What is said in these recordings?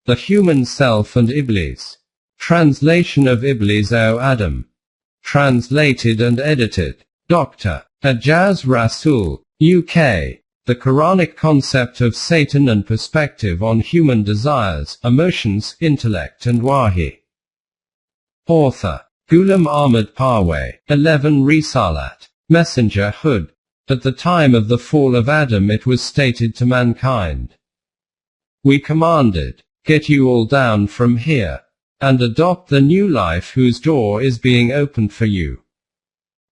The Human Self and Iblees. Translation of Iblees O Adam. Translated and edited. Dr. Ajaz Rasul, UK. The Quranic concept of Satan and perspective on human desires, emotions, intellect and wahi. Author. Ghulam Ahmad Parwez. 11 Risalat. Messenger Hood. At the time of the fall of Adam it was stated to mankind, we commanded, get you all down from here, and adopt the new life whose door is being opened for you.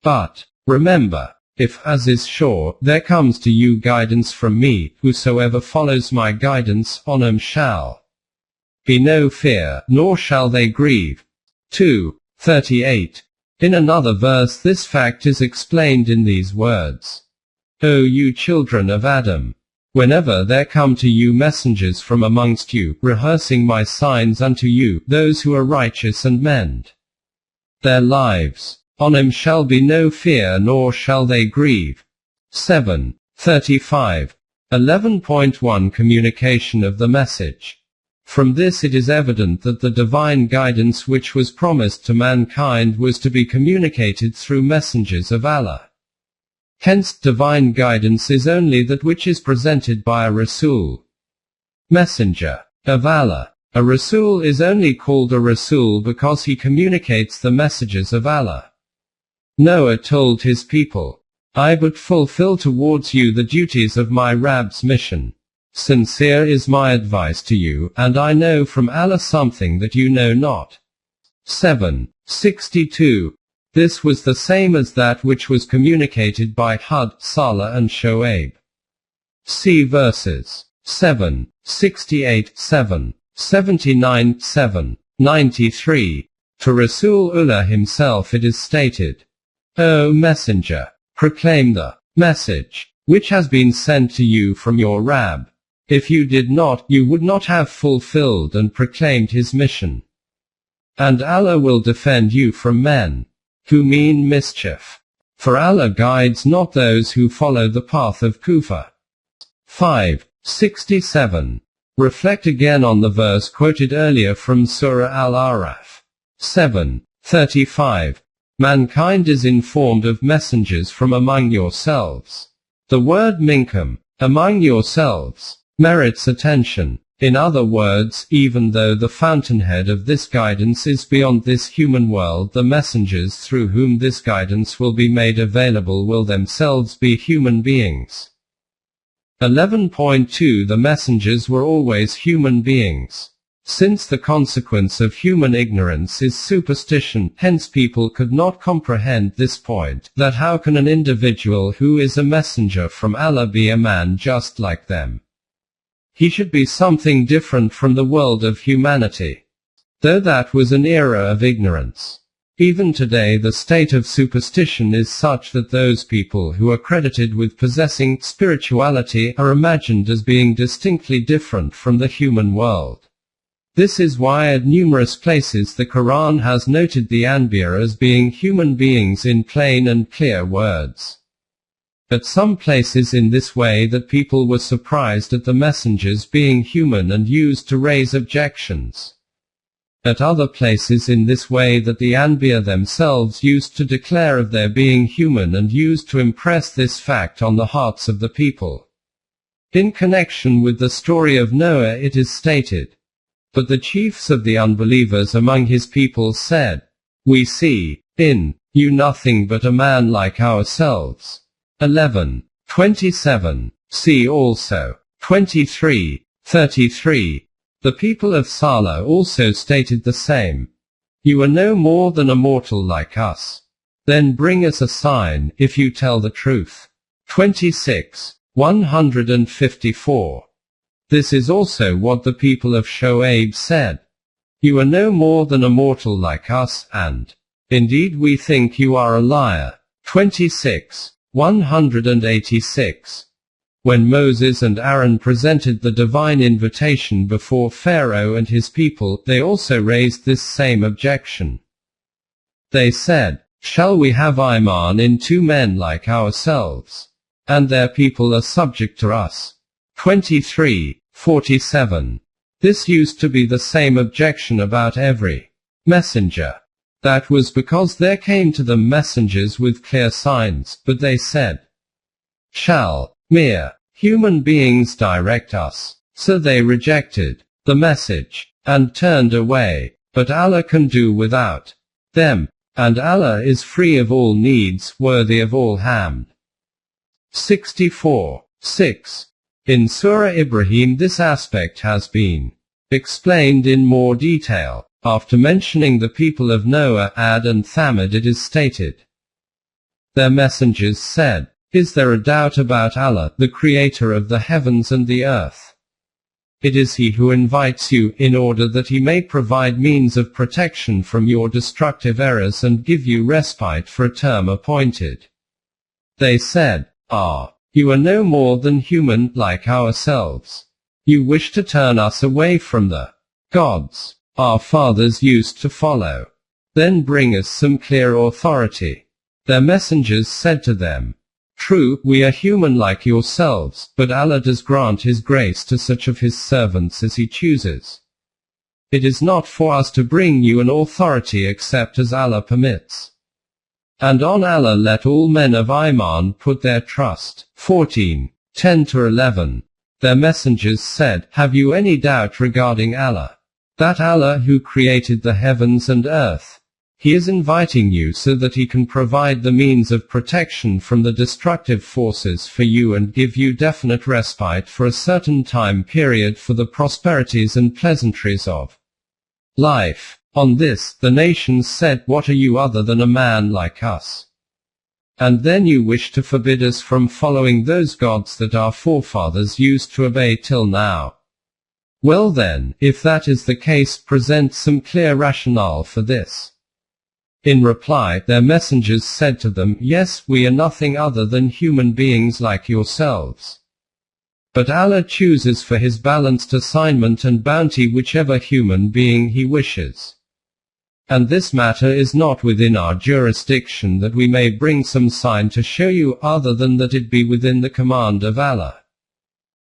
But, remember, if, as is sure, there comes to you guidance from me, whosoever follows my guidance, on him shall be no fear, nor shall they grieve. 2:38. In another verse this fact is explained in these words. O you children of Adam! Whenever there come to you messengers from amongst you, rehearsing my signs unto you, those who are righteous and mend their lives, on him shall be no fear nor shall they grieve. 7:35. 11.1 Communication of the message. From this it is evident that the divine guidance which was promised to mankind was to be communicated through messengers of Allah. Hence, divine guidance is only that which is presented by a Rasul, messenger of Allah. A Rasul is only called a Rasul because he communicates the messages of Allah. Noah told his people, I but fulfill towards you the duties of my Rabb's mission. Sincere is my advice to you, and I know from Allah something that you know not. 7:62. This was the same as that which was communicated by Hud, Saleh and Shoaib. See verses 7:68, 7:79, 7:93. To Rasulullah himself it is stated, O Messenger, proclaim the message which has been sent to you from your Rabb. If you did not, you would not have fulfilled and proclaimed his mission. And Allah will defend you from men who mean mischief. For Allah guides not those who follow the path of Kufr. 5:67. Reflect again on the verse quoted earlier from Surah Al-Araf. 7:35. Mankind is informed of messengers from among yourselves. The word minkum, among yourselves, merits attention. In other words, even though the fountainhead of this guidance is beyond this human world, the messengers through whom this guidance will be made available will themselves be human beings. 11.2 The messengers were always human beings. Since the consequence of human ignorance is superstition, hence people could not comprehend this point, that how can an individual who is a messenger from Allah be a man just like them? He should be something different from the world of humanity. Though that was an era of ignorance. Even today the state of superstition is such that those people who are credited with possessing spirituality are imagined as being distinctly different from the human world. This is why at numerous places the Quran has noted the Anbiya as being human beings in plain and clear words. At some places in this way that people were surprised at the messengers being human and used to raise objections. At other places in this way that the Anbiya themselves used to declare of their being human and used to impress this fact on the hearts of the people. In connection with the story of Noah it is stated, but the chiefs of the unbelievers among his people said, we see in you nothing but a man like ourselves. 11:27. See also 23:33. The people of Saleh also stated the same. You are no more than a mortal like us. Then bring us a sign, if you tell the truth. 26:154. This is also what the people of Shoaib said. You are no more than a mortal like us, and indeed we think you are a liar. 26:186. When Moses and Aaron presented the divine invitation before Pharaoh and his people, they also raised this same objection. They said, shall we have Iman in two men like ourselves? And their people are subject to us. 23:47. This used to be the same objection about every messenger. That was because there came to them messengers with clear signs, but they said, "Shall mere human beings direct us?" So they rejected the message and turned away. But Allah can do without them, and Allah is free of all needs, worthy of all hamd. 64:6. In Surah Ibrahim this aspect has been explained in more detail. After mentioning the people of Noah, Ad and Thamud, it is stated, their messengers said, "Is there a doubt about Allah, the creator of the heavens and the earth? It is He who invites you, in order that He may provide means of protection from your destructive errors and give you respite for a term appointed." They said, "You are no more than human, like ourselves. You wish to turn us away from the gods our fathers used to follow. Then bring us some clear authority." Their messengers said to them, "True, we are human like yourselves, but Allah does grant His grace to such of His servants as He chooses. It is not for us to bring you an authority except as Allah permits. And on Allah let all men of Iman put their trust." 14:10-11. Their messengers said, "Have you any doubt regarding Allah? That Allah who created the heavens and earth, He is inviting you so that He can provide the means of protection from the destructive forces for you and give you definite respite for a certain time period for the prosperities and pleasantries of life." On this, the nations said, "What are you other than a man like us? And then you wish to forbid us from following those gods that our forefathers used to obey till now? Well then, if that is the case, present some clear rationale for this." In reply, their messengers said to them, "Yes, we are nothing other than human beings like yourselves. But Allah chooses for His balanced assignment and bounty whichever human being He wishes. And this matter is not within our jurisdiction that we may bring some sign to show you, other than that it be within the command of Allah.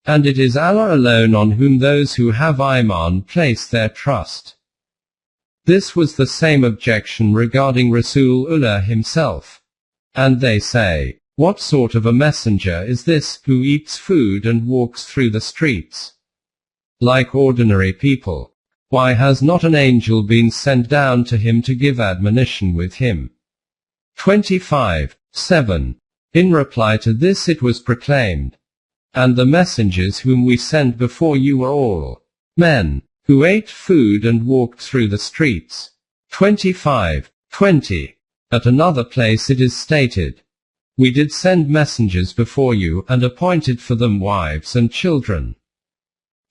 And it is Allah alone on whom those who have Iman place their trust." This was the same objection regarding Rasulullah himself. And they say, "What sort of a messenger is this, who eats food and walks through the streets like ordinary people? Why has not an angel been sent down to him to give admonition with him?" 25:7. In reply to this it was proclaimed, "And the messengers whom we sent before you were all men, who ate food and walked through the streets." 25:20. At another place it is stated, "We did send messengers before you, and appointed for them wives and children."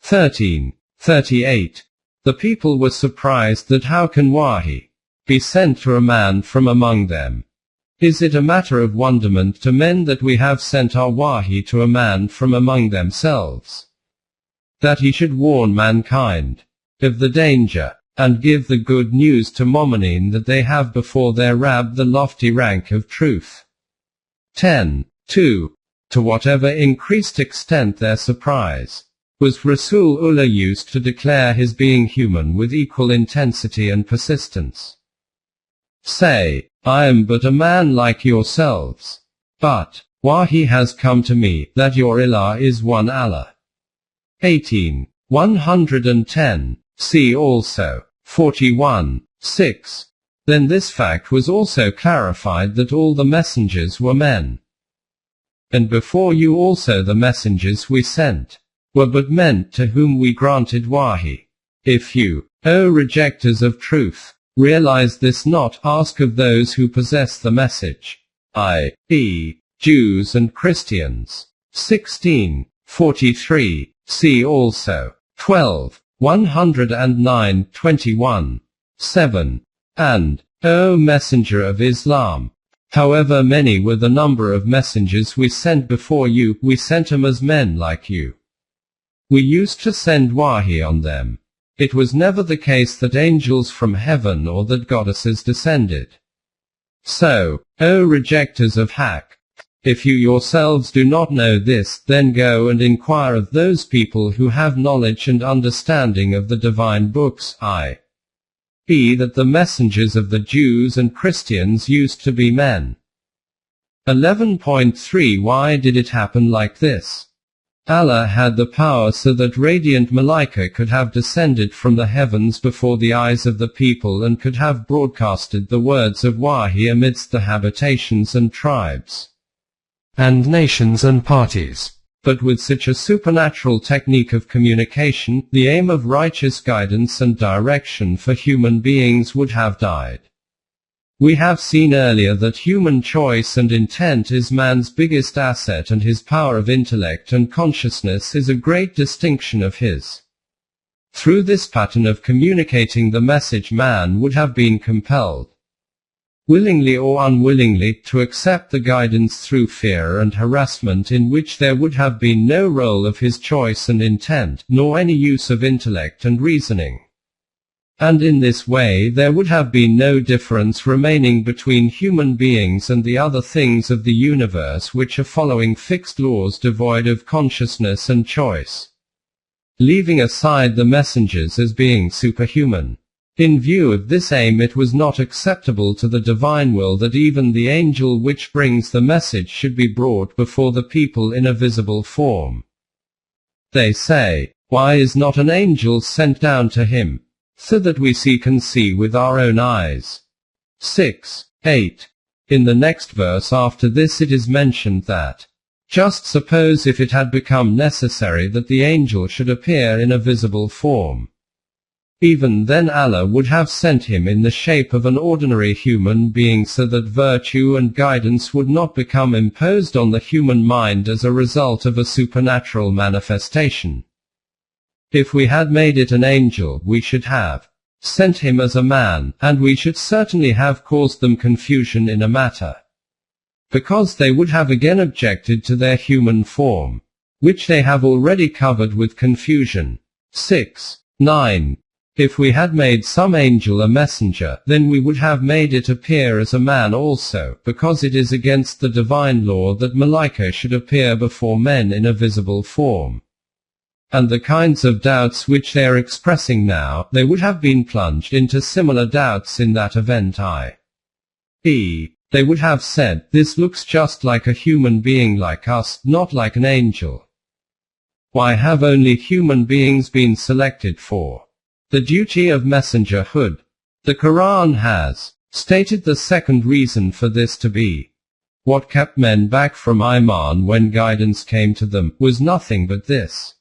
13:38. The people were surprised that how can wahi be sent to a man from among them? Is it a matter of wonderment to men that we have sent our wahi to a man from among themselves, that he should warn mankind of the danger, and give the good news to Momineen that they have before their Rabb the lofty rank of truth?" 10:2. To whatever increased extent their surprise was, Rasulullah used to declare his being human with equal intensity and persistence. "Say, I am but a man like yourselves. But wahi has come to me, that your ilah is one Allah." 18:110. See also 41:6. Then this fact was also clarified that all the messengers were men. "And before you also the messengers we sent were but men to whom we granted wahi. If you, O rejectors of truth, realize this not, ask of those who possess the message, i.e., Jews and Christians." 16:43. See also 12:109-21. 7. O Messenger of Islam, however many were the number of messengers we sent before you, we sent them as men like you. We used to send wahi on them. It was never the case that angels from heaven or that goddesses descended. So, O rejectors of haqq, If you yourselves do not know this, then go and inquire of those people who have knowledge and understanding of the divine books, i.e. that the messengers of the Jews and Christians used to be men. 11.3 Why did it happen like this? Allah had the power so that radiant Malaika could have descended from the heavens before the eyes of the people and could have broadcasted the words of Wahi amidst the habitations and tribes, and nations and parties. But with such a supernatural technique of communication, the aim of righteous guidance and direction for human beings would have died. We have seen earlier that human choice and intent is man's biggest asset, and his power of intellect and consciousness is a great distinction of his. Through this pattern of communicating the message, man would have been compelled, willingly or unwillingly, to accept the guidance through fear and harassment, in which there would have been no role of his choice and intent, nor any use of intellect and reasoning. And in this way there would have been no difference remaining between human beings and the other things of the universe which are following fixed laws devoid of consciousness and choice, leaving aside the messengers as being superhuman. In view of this aim, it was not acceptable to the divine will that even the angel which brings the message should be brought before the people in a visible form. They say, "Why is not an angel sent down to him, so that we can see with our own eyes?" 6:8. In the next verse after this it is mentioned that, "Just suppose if it had become necessary that the angel should appear in a visible form. Even then Allah would have sent him in the shape of an ordinary human being, so that virtue and guidance would not become imposed on the human mind as a result of a supernatural manifestation. If we had made it an angel, we should have sent him as a man, and we should certainly have caused them confusion in a matter, because they would have again objected to their human form, which they have already covered with confusion." 6:9. If we had made some angel a messenger, then we would have made it appear as a man also, because it is against the divine law that Malaika should appear before men in a visible form. And the kinds of doubts which they are expressing now, they would have been plunged into similar doubts in that event, i.e. they would have said, "This looks just like a human being like us, not like an angel. Why have only human beings been selected for the duty of messengerhood?" The Quran has stated the second reason for this to be, what kept men back from Iman when guidance came to them, was nothing but this.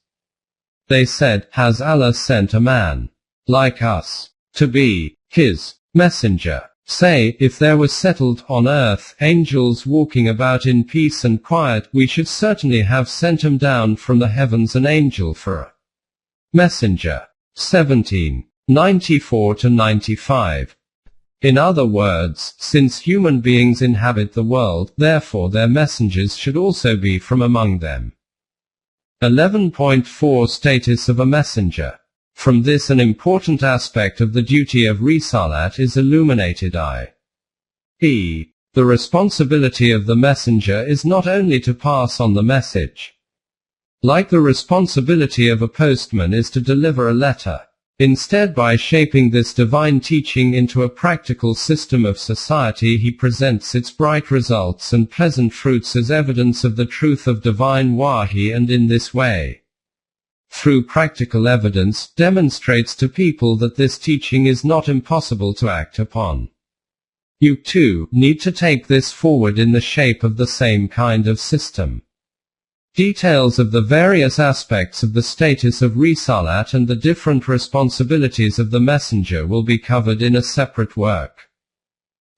They said, "Has Allah sent a man like us to be his messenger?" Say, if there were settled on earth angels walking about in peace and quiet, we should certainly have sent him down from the heavens an angel for a messenger. 17:94-95. In other words, since human beings inhabit the world, therefore their messengers should also be from among them. 11.4 Status of a messenger. From this an important aspect of the duty of Risalat is illuminated, i.e. the responsibility of the messenger is not only to pass on the message, like the responsibility of a postman is to deliver a letter. Instead, by shaping this divine teaching into a practical system of society, he presents its bright results and pleasant fruits as evidence of the truth of divine Wahi, and in this way, through practical evidence, demonstrates to people that this teaching is not impossible to act upon. You too need to take this forward in the shape of the same kind of system. Details of the various aspects of the status of Risalat and the different responsibilities of the messenger will be covered in a separate work.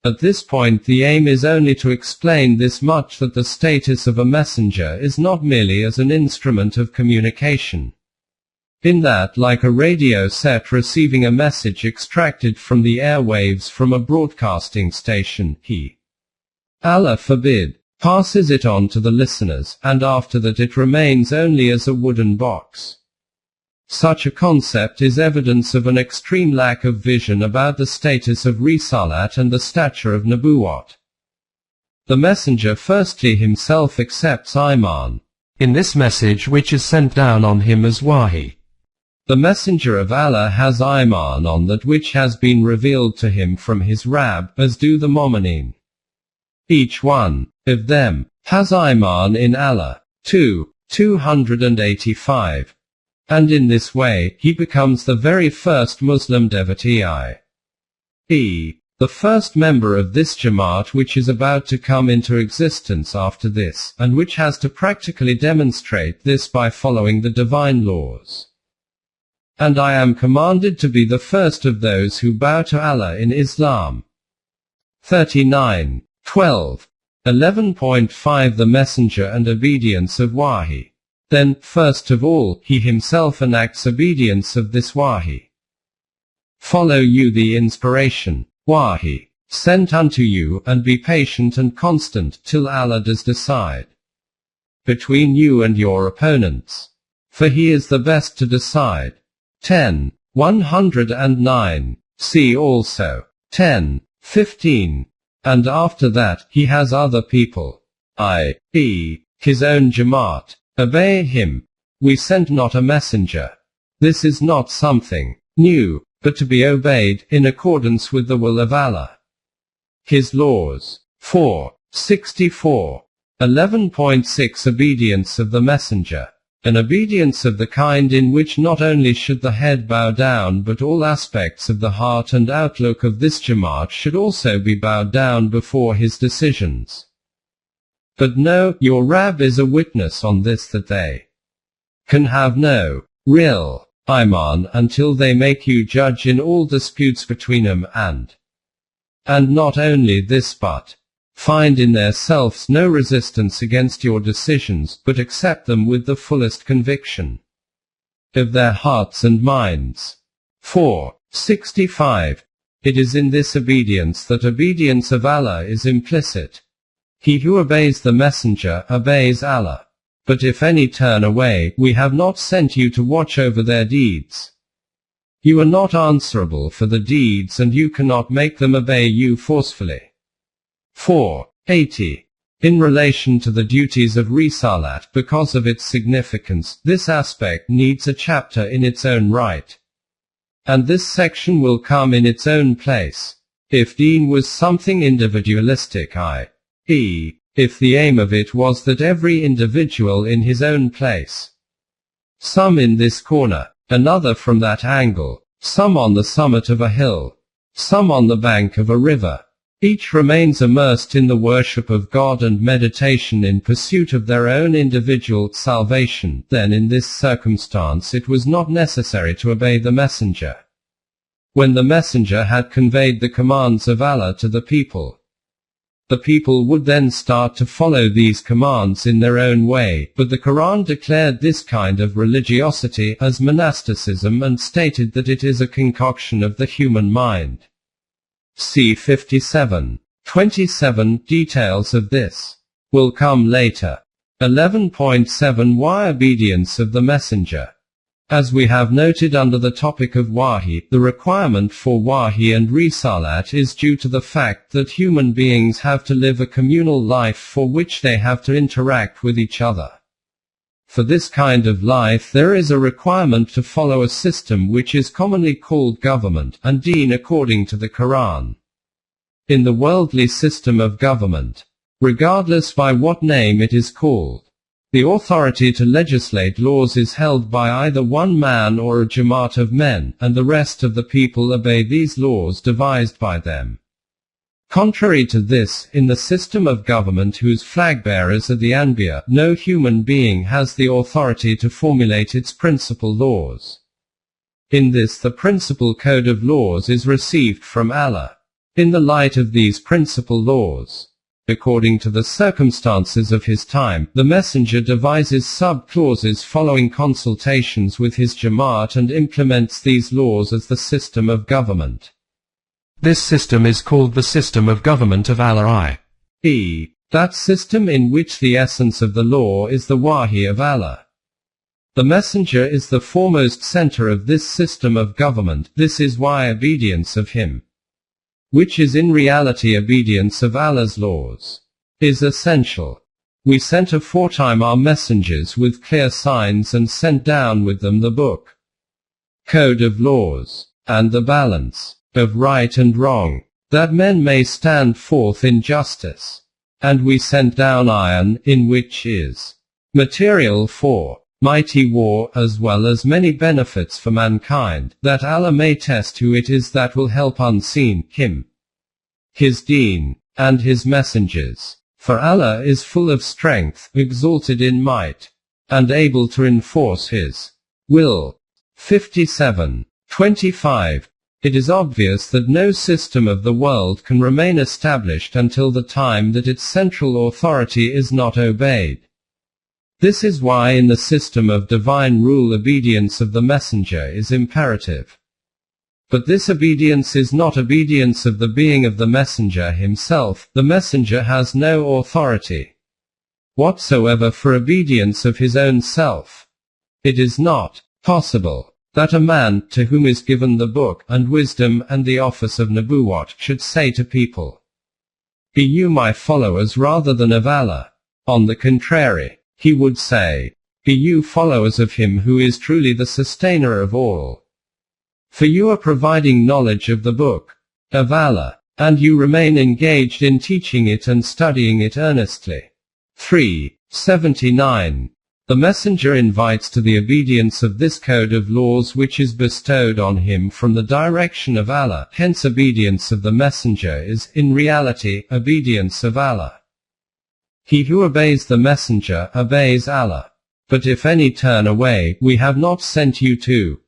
At this point the aim is only to explain this much, that the status of a messenger is not merely as an instrument of communication, in that, like a radio set receiving a message extracted from the airwaves from a broadcasting station, he, Allah forbid, passes it on to the listeners, and after that it remains only as a wooden box. Such a concept is evidence of an extreme lack of vision about the status of Risalat and the stature of Nubuwwat. The messenger firstly himself accepts Iman in this message which is sent down on him as Wahi. The messenger of Allah has Iman on that which has been revealed to him from his Rabb, as do the Mu'mineen. Each one of them has Iman in Allah. 285. And in this way, he becomes the very first Muslim devotee, i.e., the first member of this Jamaat which is about to come into existence after this, and which has to practically demonstrate this by following the divine laws. And I am commanded to be the first of those who bow to Allah in Islam. 39. 12. 11.5 The Messenger and Obedience of Wahi. Then, first of all, he himself enacts obedience of this Wahi. Follow you the inspiration, Wahi, sent unto you, and be patient and constant, till Allah does decide between you and your opponents. For he is the best to decide. 10. 109. See also 10. 15. And after that, he has other people, i.e., his own Jamaat. Obey him. We sent not a messenger. This is not something new, but to be obeyed, in accordance with the will of Allah. His laws. 4. 64. 11.6 Obedience of the Messenger. An obedience of the kind in which not only should the head bow down but all aspects of the heart and outlook of this Jamaat should also be bowed down before his decisions. But no, your Rabb is a witness on this that they can have no real Iman until they make you judge in all disputes between them and not only this but find in their selves no resistance against your decisions but accept them with the fullest conviction of their hearts and minds. 4. 65. It is in this obedience that obedience of Allah is implicit. He who obeys the messenger obeys Allah. But if any turn away, we have not sent you to watch over their deeds. You are not answerable for the deeds and you cannot make them obey you forcefully. 4. 80. In relation to the duties of Risalat, because of its significance, this aspect needs a chapter in its own right. And this section will come in its own place. If Deen was something individualistic, i.e., if the aim of it was that every individual in his own place, some in this corner, another from that angle, some on the summit of a hill, some on the bank of a river, each remains immersed in the worship of God and meditation in pursuit of their own individual salvation, then in this circumstance it was not necessary to obey the messenger. When the messenger had conveyed the commands of Allah to the people would then start to follow these commands in their own way, but the Quran declared this kind of religiosity as monasticism and stated that it is a concoction of the human mind. See 57. 27. Details of this will come later. 11.7 Why obedience of the messenger? As we have noted under the topic of Wahi, the requirement for Wahi and Risalat is due to the fact that human beings have to live a communal life for which they have to interact with each other. For this kind of life there is a requirement to follow a system which is commonly called government, and deen according to the Quran. In the worldly system of government, regardless by what name it is called, the authority to legislate laws is held by either one man or a Jamaat of men, and the rest of the people obey these laws devised by them. Contrary to this, in the system of government whose flag-bearers are the Anbiya, no human being has the authority to formulate its principal laws. In this the principal code of laws is received from Allah. In the light of these principal laws, according to the circumstances of his time, the messenger devises sub-clauses following consultations with his Jamaat and implements these laws as the system of government. This system is called the system of government of Allah, i.e., that system in which the essence of the law is the Wahi of Allah. The messenger is the foremost center of this system of government. This is why obedience of him, which is in reality obedience of Allah's laws, is essential. We sent aforetime our messengers with clear signs and sent down with them the book, code of laws, and the balance of right and wrong, that men may stand forth in justice. And we sent down iron, in which is material for mighty war, as well as many benefits for mankind, that Allah may test who it is that will help unseen, him, his deen, and his messengers. For Allah is full of strength, exalted in might, and able to enforce his will. 57:25. It is obvious that no system of the world can remain established until the time that its central authority is not obeyed. This is why in the system of divine rule obedience of the messenger is imperative. But this obedience is not obedience of the being of the messenger himself. The messenger has no authority whatsoever for obedience of his own self. It is not possible that a man, to whom is given the book, and wisdom, and the office of Nubuwwat, should say to people, "Be you my followers rather than of Allah." On the contrary, he would say, "Be you followers of him who is truly the sustainer of all. For you are providing knowledge of the book of Allah, and you remain engaged in teaching it and studying it earnestly." 3:79. The messenger invites to the obedience of this code of laws which is bestowed on him from the direction of Allah. Hence obedience of the messenger is, in reality, obedience of Allah. He who obeys the messenger, obeys Allah. But if any turn away, we have not sent you to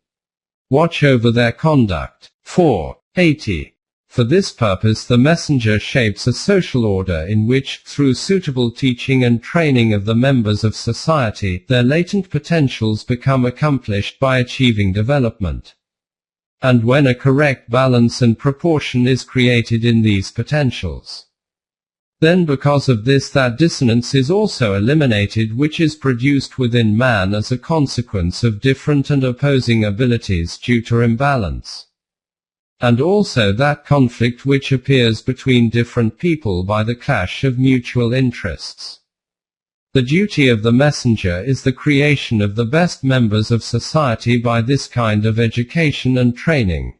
watch over their conduct. 4:80. For this purpose the messenger shapes a social order in which, through suitable teaching and training of the members of society, their latent potentials become accomplished by achieving development. And when a correct balance and proportion is created in these potentials, then because of this that dissonance is also eliminated which is produced within man as a consequence of different and opposing abilities due to imbalance. And also that conflict which appears between different people by the clash of mutual interests. The duty of the messenger is the creation of the best members of society by this kind of education and training.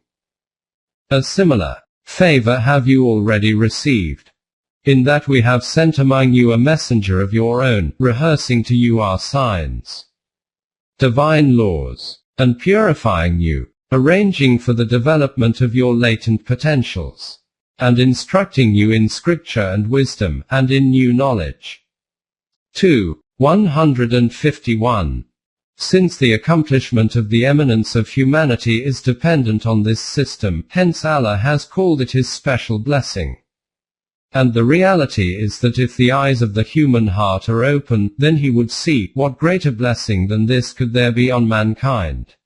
A similar favor have you already received, in that we have sent among you a messenger of your own, rehearsing to you our signs, divine laws, and purifying you, arranging for the development of your latent potentials, and instructing you in scripture and wisdom, and in new knowledge. 2:151. Since the accomplishment of the eminence of humanity is dependent on this system, hence Allah has called it his special blessing. And the reality is that if the eyes of the human heart are open, then he would see, what greater blessing than this could there be on mankind.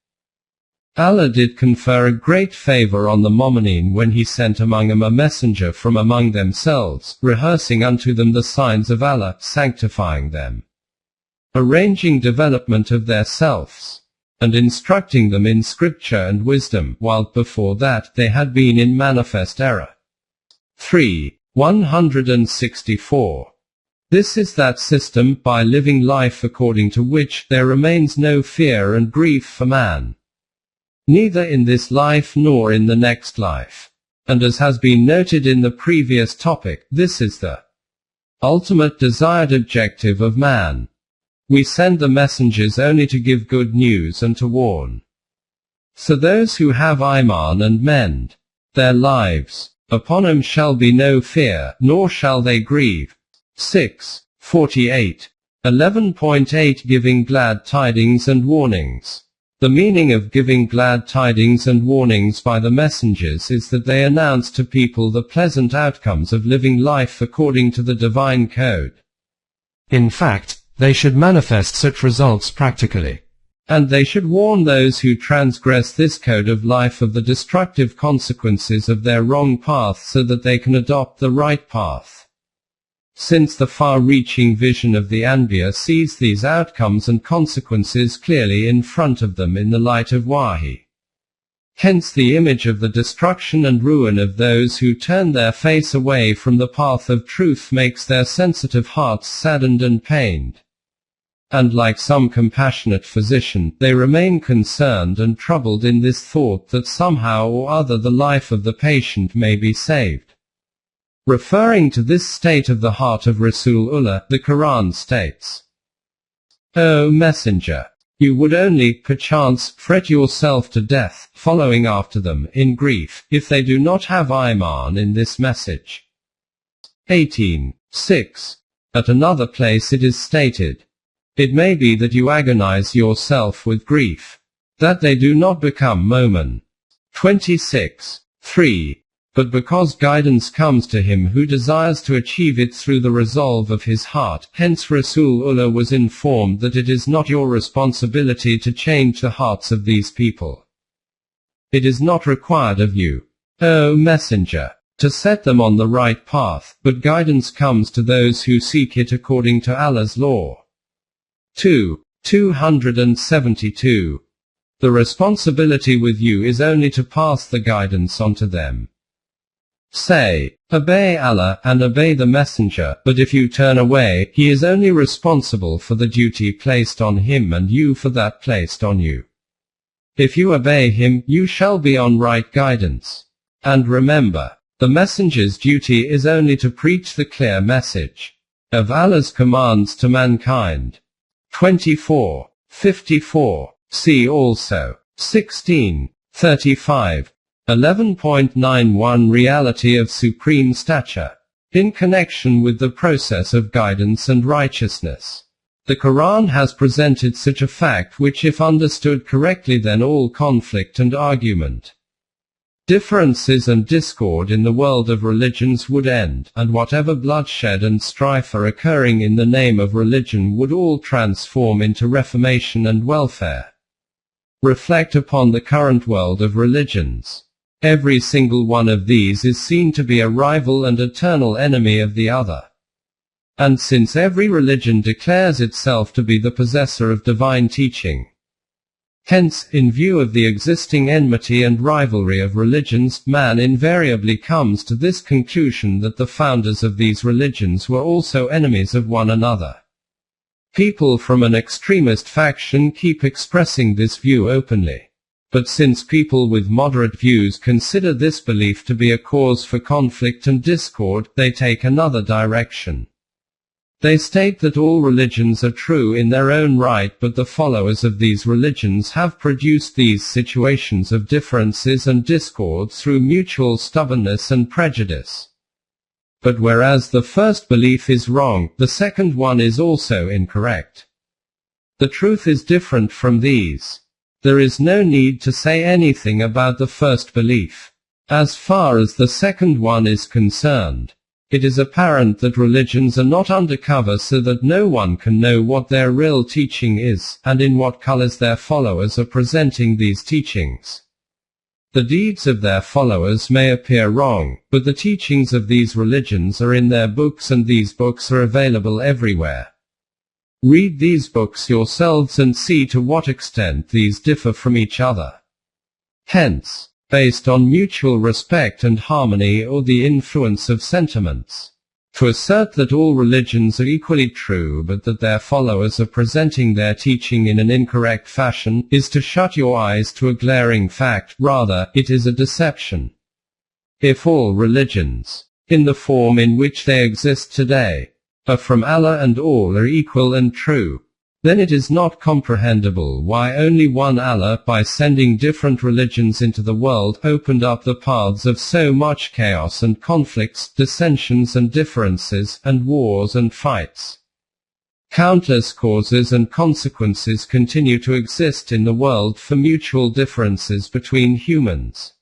Allah did confer a great favor on the Mu'mineen when he sent among them a messenger from among themselves, rehearsing unto them the signs of Allah, sanctifying them, arranging development of their selves, and instructing them in scripture and wisdom, while before that they had been in manifest error. 3:164. This is that system, by living life according to which there remains no fear and grief for man, neither in this life nor in the next life. And as has been noted in the previous topic, this is the ultimate desired objective of man. We send the messengers only to give good news and to warn. So those who have Iman and mend their lives, upon them shall be no fear, nor shall they grieve. 6:48. 11.8 Giving glad tidings and warnings. The meaning of giving glad tidings and warnings by the messengers is that they announce to people the pleasant outcomes of living life according to the divine code. In fact, they should manifest such results practically. And they should warn those who transgress this code of life of the destructive consequences of their wrong path so that they can adopt the right path. Since the far-reaching vision of the Anbiya sees these outcomes and consequences clearly in front of them in the light of Wahi. Hence the image of the destruction and ruin of those who turn their face away from the path of truth makes their sensitive hearts saddened and pained. And like some compassionate physician, they remain concerned and troubled in this thought that somehow or other the life of the patient may be saved. Referring to this state of the heart of Rasulullah, the Quran states, O Messenger, you would only, perchance, fret yourself to death, following after them, in grief, if they do not have Iman in this message. 18:6. At another place it is stated, it may be that you agonize yourself with grief, that they do not become Momin. 26:3. But because guidance comes to him who desires to achieve it through the resolve of his heart, hence Rasulullah was informed that it is not your responsibility to change the hearts of these people. It is not required of you, O Messenger, to set them on the right path, but guidance comes to those who seek it according to Allah's law. 272. The responsibility with you is only to pass the guidance on to them. Say, obey Allah, and obey the Messenger, but if you turn away, he is only responsible for the duty placed on him and you for that placed on you. If you obey him, you shall be on right guidance. And remember, the Messenger's duty is only to preach the clear message of Allah's commands to mankind. 24:54. See also 16:35. 11.91 Reality of Supreme Stature. In connection with the process of guidance and righteousness, the Quran has presented such a fact which, if understood correctly, then all conflict and argument, differences and discord in the world of religions would end, and whatever bloodshed and strife are occurring in the name of religion would all transform into reformation and welfare. Reflect upon the current world of religions. Every single one of these is seen to be a rival and eternal enemy of the other. And since every religion declares itself to be the possessor of divine teaching, hence, in view of the existing enmity and rivalry of religions, man invariably comes to this conclusion that the founders of these religions were also enemies of one another. People from an extremist faction keep expressing this view openly. But since people with moderate views consider this belief to be a cause for conflict and discord, they take another direction. They state that all religions are true in their own right, but the followers of these religions have produced these situations of differences and discord through mutual stubbornness and prejudice. But whereas the first belief is wrong, the second one is also incorrect. The truth is different from these. There is no need to say anything about the first belief. As far as the second one is concerned, it is apparent that religions are not undercover so that no one can know what their real teaching is, and in what colors their followers are presenting these teachings. The deeds of their followers may appear wrong, but the teachings of these religions are in their books, and these books are available everywhere. Read these books yourselves and see to what extent these differ from each other. Hence, based on mutual respect and harmony or the influence of sentiments, to assert that all religions are equally true but that their followers are presenting their teaching in an incorrect fashion, is to shut your eyes to a glaring fact. Rather, it is a deception. If all religions, in the form in which they exist today, are from Allah and all are equal and true, then it is not comprehensible why only one Allah, by sending different religions into the world, opened up the paths of so much chaos and conflicts, dissensions and differences, and wars and fights. Countless causes and consequences continue to exist in the world for mutual differences between humans.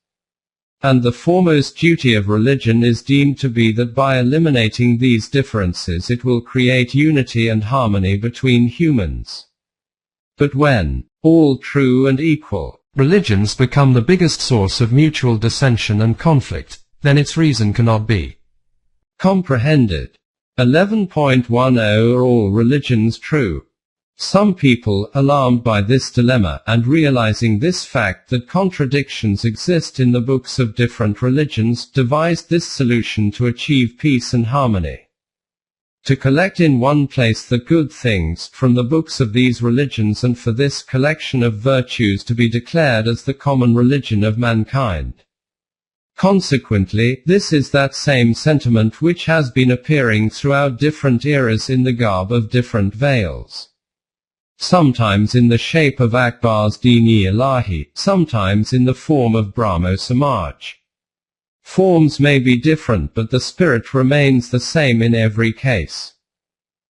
And the foremost duty of religion is deemed to be that by eliminating these differences it will create unity and harmony between humans. But when all true and equal religions become the biggest source of mutual dissension and conflict, then its reason cannot be comprehended. 11.10 Are all religions true? Some people, alarmed by this dilemma, and realizing this fact that contradictions exist in the books of different religions, devised this solution to achieve peace and harmony. To collect in one place the good things from the books of these religions, and for this collection of virtues to be declared as the common religion of mankind. Consequently, this is that same sentiment which has been appearing throughout different eras in the garb of different veils. Sometimes in the shape of Akbar's Dini Ilahi, sometimes in the form of Brahmo Samaj. Forms may be different, but the spirit remains the same in every case.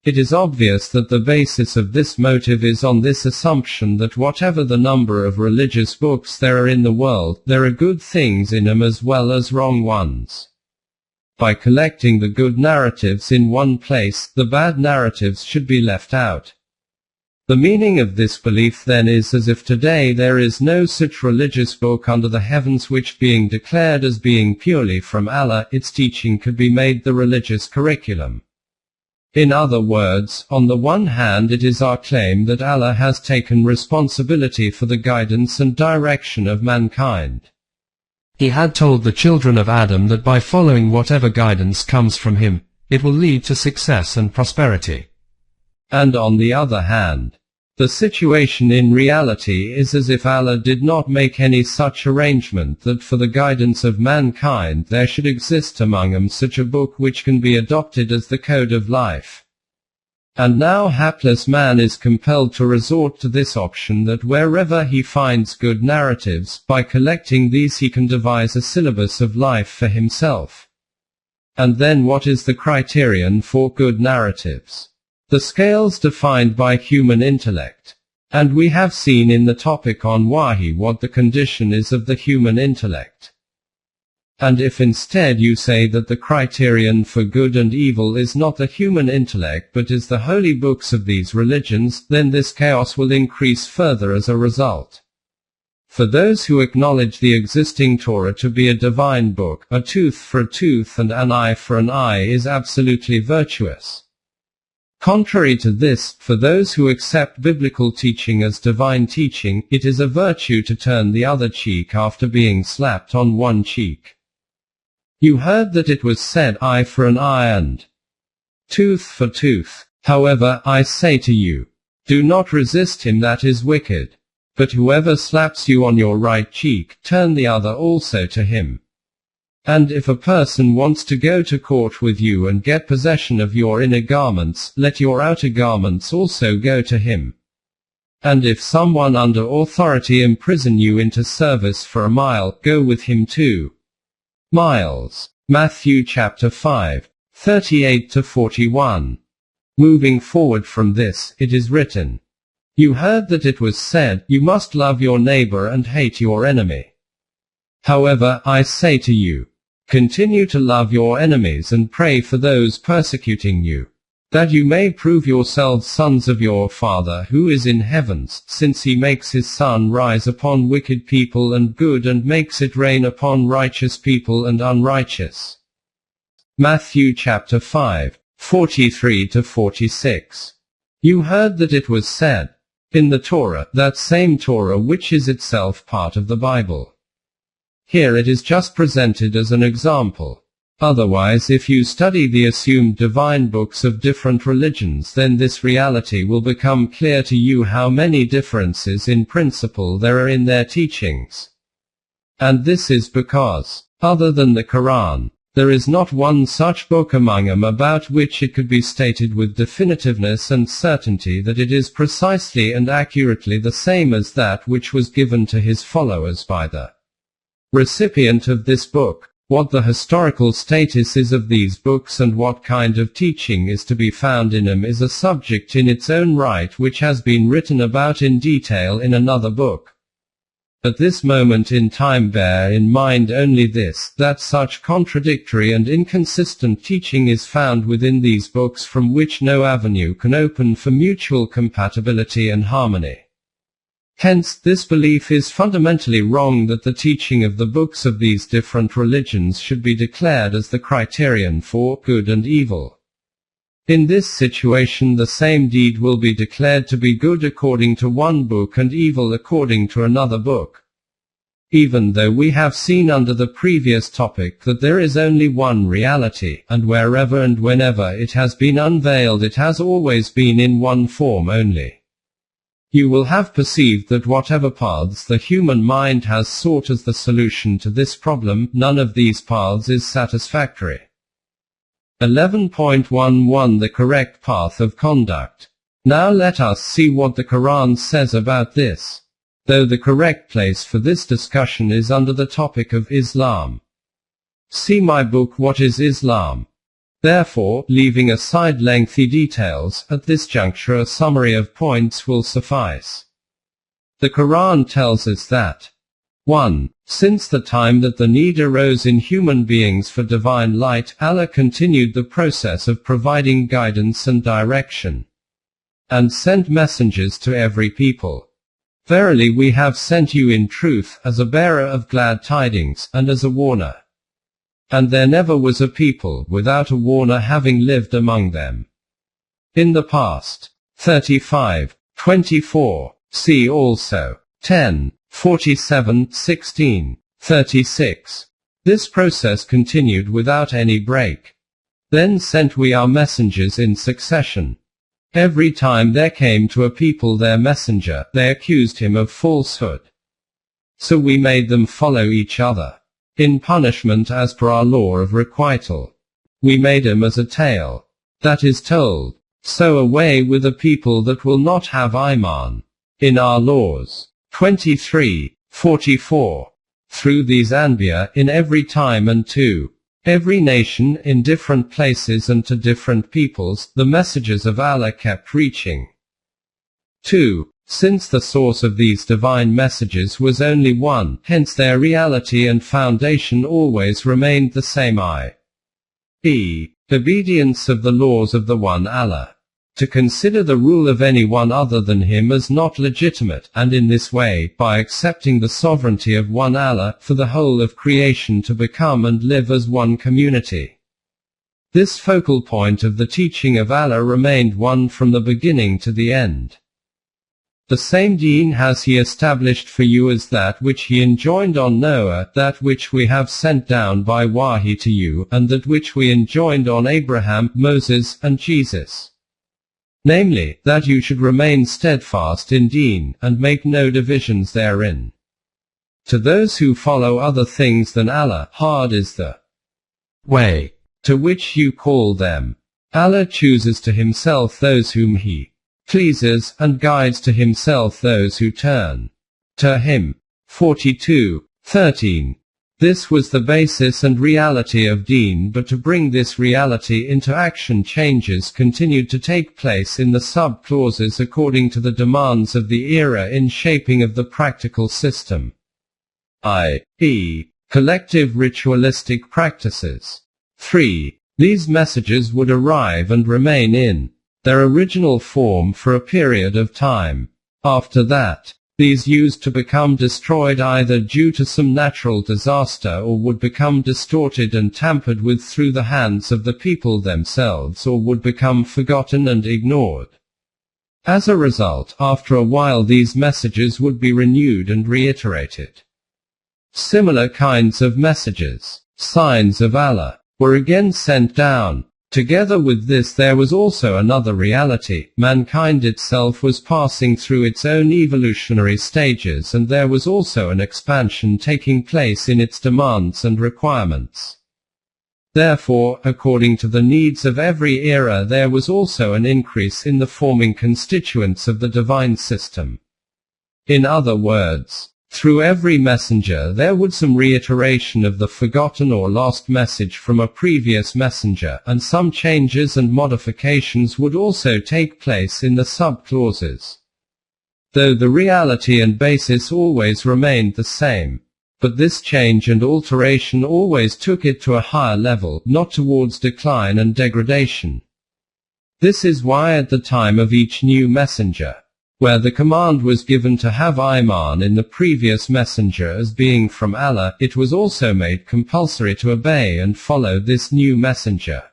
It is obvious that the basis of this motive is on this assumption that whatever the number of religious books there are in the world, there are good things in them as well as wrong ones. By collecting the good narratives in one place, the bad narratives should be left out. The meaning of this belief then is as if today there is no such religious book under the heavens which, being declared as being purely from Allah, its teaching could be made the religious curriculum. In other words, on the one hand it is our claim that Allah has taken responsibility for the guidance and direction of mankind. He had told the children of Adam that by following whatever guidance comes from him, it will lead to success and prosperity. And on the other hand, the situation in reality is as if Allah did not make any such arrangement that for the guidance of mankind there should exist among them such a book which can be adopted as the code of life. And now hapless man is compelled to resort to this option that wherever he finds good narratives, by collecting these he can devise a syllabus of life for himself. And then what is the criterion for good narratives? The scales defined by human intellect. And we have seen in the topic on Wahi what the condition is of the human intellect. And if instead you say that the criterion for good and evil is not the human intellect but is the holy books of these religions, then this chaos will increase further as a result. For those who acknowledge the existing Torah to be a divine book, a tooth for a tooth and an eye for an eye is absolutely virtuous. Contrary to this, for those who accept biblical teaching as divine teaching, it is a virtue to turn the other cheek after being slapped on one cheek. You heard that it was said, eye for an eye and tooth for tooth. However, I say to you, do not resist him that is wicked. But whoever slaps you on your right cheek, turn the other also to him. And if a person wants to go to court with you and get possession of your inner garments, let your outer garments also go to him. And if someone under authority imprison you into service for a mile, go with him 2 miles. Matthew chapter 5, 38-41. Moving forward from this, it is written, you heard that it was said, you must love your neighbor and hate your enemy. However, I say to you, continue to love your enemies and pray for those persecuting you, that you may prove yourselves sons of your Father who is in heavens, since he makes his sun rise upon wicked people and good and makes it rain upon righteous people and unrighteous. Matthew chapter 5, 43-46. You heard that it was said, in the Torah, that same Torah which is itself part of the Bible. Here it is just presented as an example. Otherwise, if you study the assumed divine books of different religions, then this reality will become clear to you how many differences in principle there are in their teachings. And this is because, other than the Quran, there is not one such book among them about which it could be stated with definitiveness and certainty that it is precisely and accurately the same as that which was given to his followers by the recipient of this book. What the historical status is of these books and what kind of teaching is to be found in them is a subject in its own right which has been written about in detail in another book. At this moment in time bear in mind only this, that such contradictory and inconsistent teaching is found within these books from which no avenue can open for mutual compatibility and harmony. Hence, this belief is fundamentally wrong that the teaching of the books of these different religions should be declared as the criterion for good and evil. In this situation the same deed will be declared to be good according to one book and evil according to another book. Even though we have seen under the previous topic that there is only one reality, and wherever and whenever it has been unveiled it has always been in one form only. You will have perceived that whatever paths the human mind has sought as the solution to this problem, none of these paths is satisfactory. 11.11 The correct path of conduct. Now let us see what the Quran says about this. Though the correct place for this discussion is under the topic of Islam. See my book What is Islam? Therefore, leaving aside lengthy details, at this juncture a summary of points will suffice. The Quran tells us that 1. Since the time that the need arose in human beings for divine light, Allah continued the process of providing guidance and direction, and sent messengers to every people. Verily we have sent you in truth, as a bearer of glad tidings, and as a warner. And there never was a people without a warner having lived among them in the past. 35:24. See also 10:47-16, 36. This process continued without any break. Then sent we our messengers in succession. Every time there came to a people their messenger, they accused him of falsehood. So we made them follow each other in punishment as per our law of requital. We made him as a tale that is told. So away with a people that will not have Iman in our laws. 23:44. Through these Anbiya in every time and to every nation in different places and to different peoples, the messages of Allah kept reaching. 2. Since the source of these divine messages was only one, hence their reality and foundation always remained the same, i.e., obedience of the laws of the one Allah. To consider the rule of anyone other than him as not legitimate, and in this way, by accepting the sovereignty of one Allah, for the whole of creation to become and live as one community. This focal point of the teaching of Allah remained one from the beginning to the end. The same deen has he established for you as that which he enjoined on Noah, that which we have sent down by Wahi to you, and that which we enjoined on Abraham, Moses, and Jesus. Namely, that you should remain steadfast in deen, and make no divisions therein. To those who follow other things than Allah, hard is the way to which you call them. Allah chooses to himself those whom he pleases, and guides to himself those who turn to him. 42:13. This was the basis and reality of deen, but to bring this reality into action changes continued to take place in the sub-clauses according to the demands of the era in shaping of the practical system, i.e., collective ritualistic practices. 3. These messages would arrive and remain in their original form for a period of time. After that, these used to become destroyed either due to some natural disaster or would become distorted and tampered with through the hands of the people themselves or would become forgotten and ignored. As a result, after a while these messages would be renewed and reiterated. Similar kinds of messages, signs of Allah, were again sent down. Together with this there was also another reality. Mankind itself was passing through its own evolutionary stages, and there was also an expansion taking place in its demands and requirements. Therefore, according to the needs of every era, there was also an increase in the forming constituents of the divine system. In other words, through every messenger there would some reiteration of the forgotten or lost message from a previous messenger, and some changes and modifications would also take place in the sub-clauses. Though the reality and basis always remained the same. But this change and alteration always took it to a higher level, not towards decline and degradation. This is why at the time of each new messenger, where the command was given to have Iman in the previous messenger as being from Allah, it was also made compulsory to obey and follow this new messenger.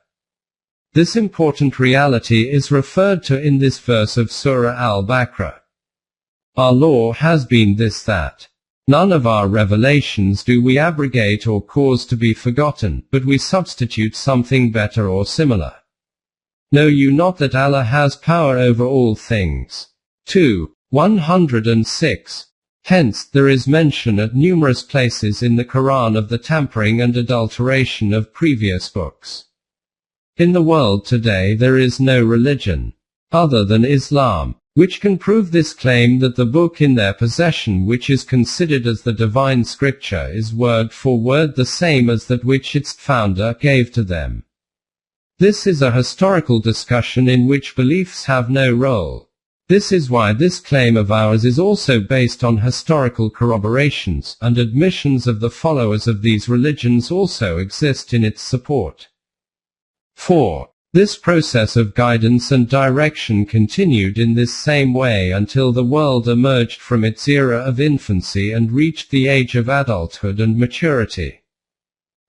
This important reality is referred to in this verse of Surah Al-Baqarah. Our law has been this that. None of our revelations do we abrogate or cause to be forgotten, but we substitute something better or similar. Know you not that Allah has power over all things? 106. Hence, there is mention at numerous places in the Quran of the tampering and adulteration of previous books. In the world today there is no religion, other than Islam, which can prove this claim that the book in their possession which is considered as the divine scripture is word for word the same as that which its founder gave to them. This is a historical discussion in which beliefs have no role. This is why this claim of ours is also based on historical corroborations, and admissions of the followers of these religions also exist in its support. 4. This process of guidance and direction continued in this same way until the world emerged from its era of infancy and reached the age of adulthood and maturity.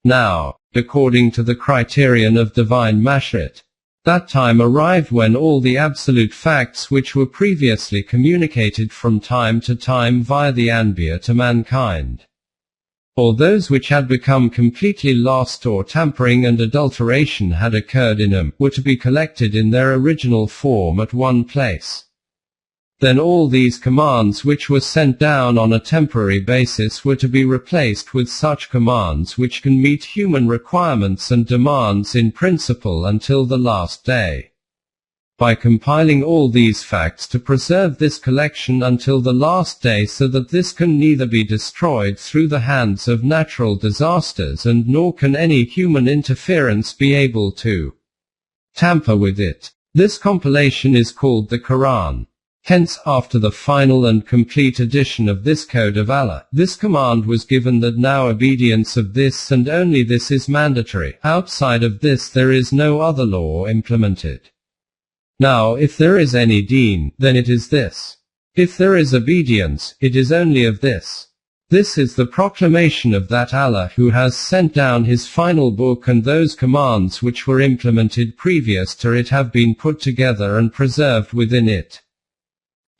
Now, according to the criterion of divine Mash'at, that time arrived when all the absolute facts which were previously communicated from time to time via the Anbiya to mankind, or those which had become completely lost or tampering and adulteration had occurred in them, were to be collected in their original form at one place. Then all these commands which were sent down on a temporary basis were to be replaced with such commands which can meet human requirements and demands in principle until the last day. By compiling all these facts to preserve this collection until the last day so that this can neither be destroyed through the hands of natural disasters and nor can any human interference be able to tamper with it. This compilation is called the Quran. Hence, after the final and complete edition of this code of Allah, this command was given that now obedience of this and only this is mandatory. Outside of this there is no other law implemented. Now if there is any deen, then it is this. If there is obedience, it is only of this. This is the proclamation of that Allah who has sent down his final book, and those commands which were implemented previous to it have been put together and preserved within it.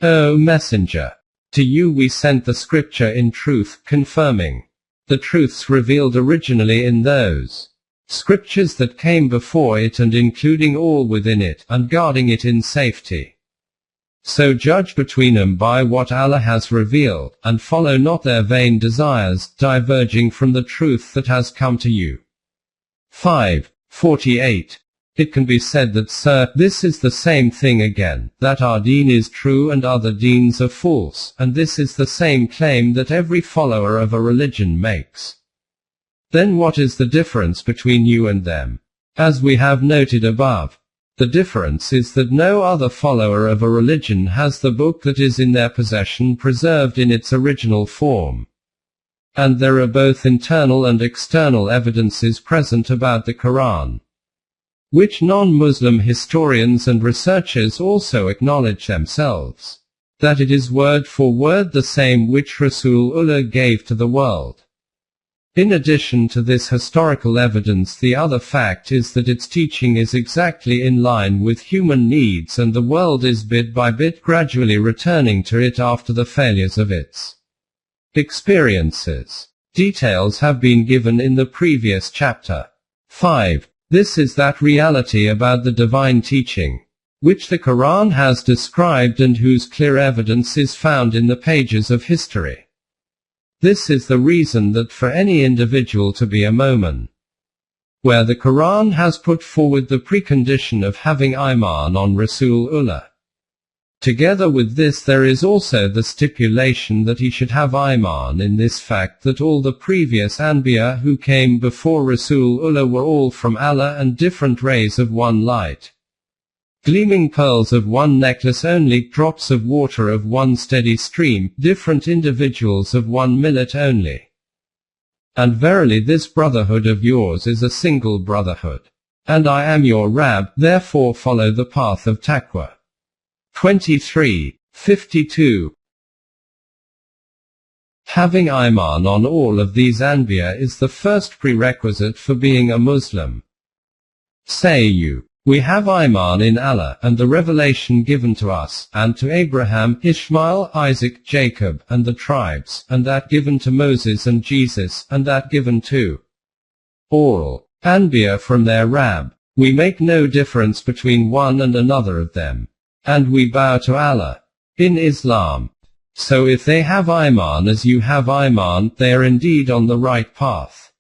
O Messenger! To you we sent the scripture in truth, confirming the truths revealed originally in those scriptures that came before it and including all within it, and guarding it in safety. So judge between them by what Allah has revealed, and follow not their vain desires, diverging from the truth that has come to you. 5:48. It can be said that, sir, this is the same thing again, that our deen is true and other deens are false, and this is the same claim that every follower of a religion makes. Then what is the difference between you and them? As we have noted above, the difference is that no other follower of a religion has the book that is in their possession preserved in its original form. And there are both internal and external evidences present about the Quran, which non-Muslim historians and researchers also acknowledge themselves, that it is word for word the same which Rasulullah gave to the world. In addition to this historical evidence, the other fact is that its teaching is exactly in line with human needs, and the world is bit by bit gradually returning to it after the failures of its experiences. Details have been given in the previous chapter. 5. This is that reality about the divine teaching, which the Quran has described and whose clear evidence is found in the pages of history. This is the reason that for any individual to be a Momin, where the Quran has put forward the precondition of having Iman on Rasulullah. Together with this there is also the stipulation that he should have Iman in this fact that all the previous Anbiya who came before Rasulullah were all from Allah and different rays of one light, gleaming pearls of one necklace only, drops of water of one steady stream, different individuals of one millet only. And verily this brotherhood of yours is a single brotherhood. And I am your Rabb, therefore follow the path of taqwa. 23:52. Having Iman on all of these Anbiya is the first prerequisite for being a Muslim. Say you, We have Iman in Allah, and the revelation given to us, and to Abraham, Ishmael, Isaac, Jacob, and the tribes, and that given to Moses and Jesus, and that given to all Anbiya from their Rabb. We make no difference between one and another of them. And we bow to Allah. In Islam. So if they have Iman as you have Iman, they are indeed on the right path.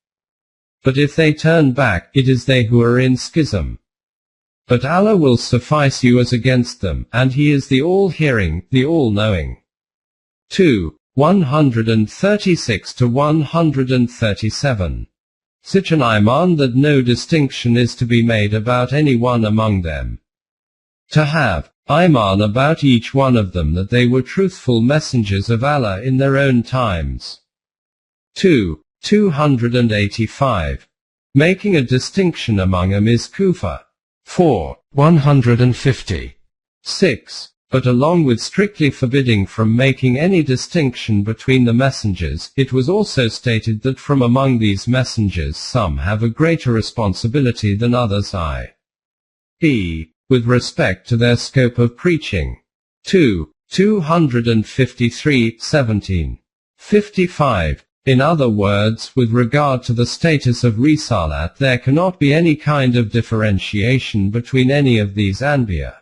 But if they turn back, it is they who are in schism. But Allah will suffice you as against them, and He is the all-hearing, the all-knowing. 2. 136 to 137. Such an Iman that no distinction is to be made about any one among them. To have Iman about each one of them that they were truthful messengers of Allah in their own times. 2. 285. Making a distinction among them is kufr. 4. 150. 6. But along with strictly forbidding from making any distinction between the messengers, it was also stated that from among these messengers some have a greater responsibility than others, i.e., with respect to their scope of preaching. 2. 253, 17. 55. In other words, with regard to the status of Risalat, there cannot be any kind of differentiation between any of these Anbiya.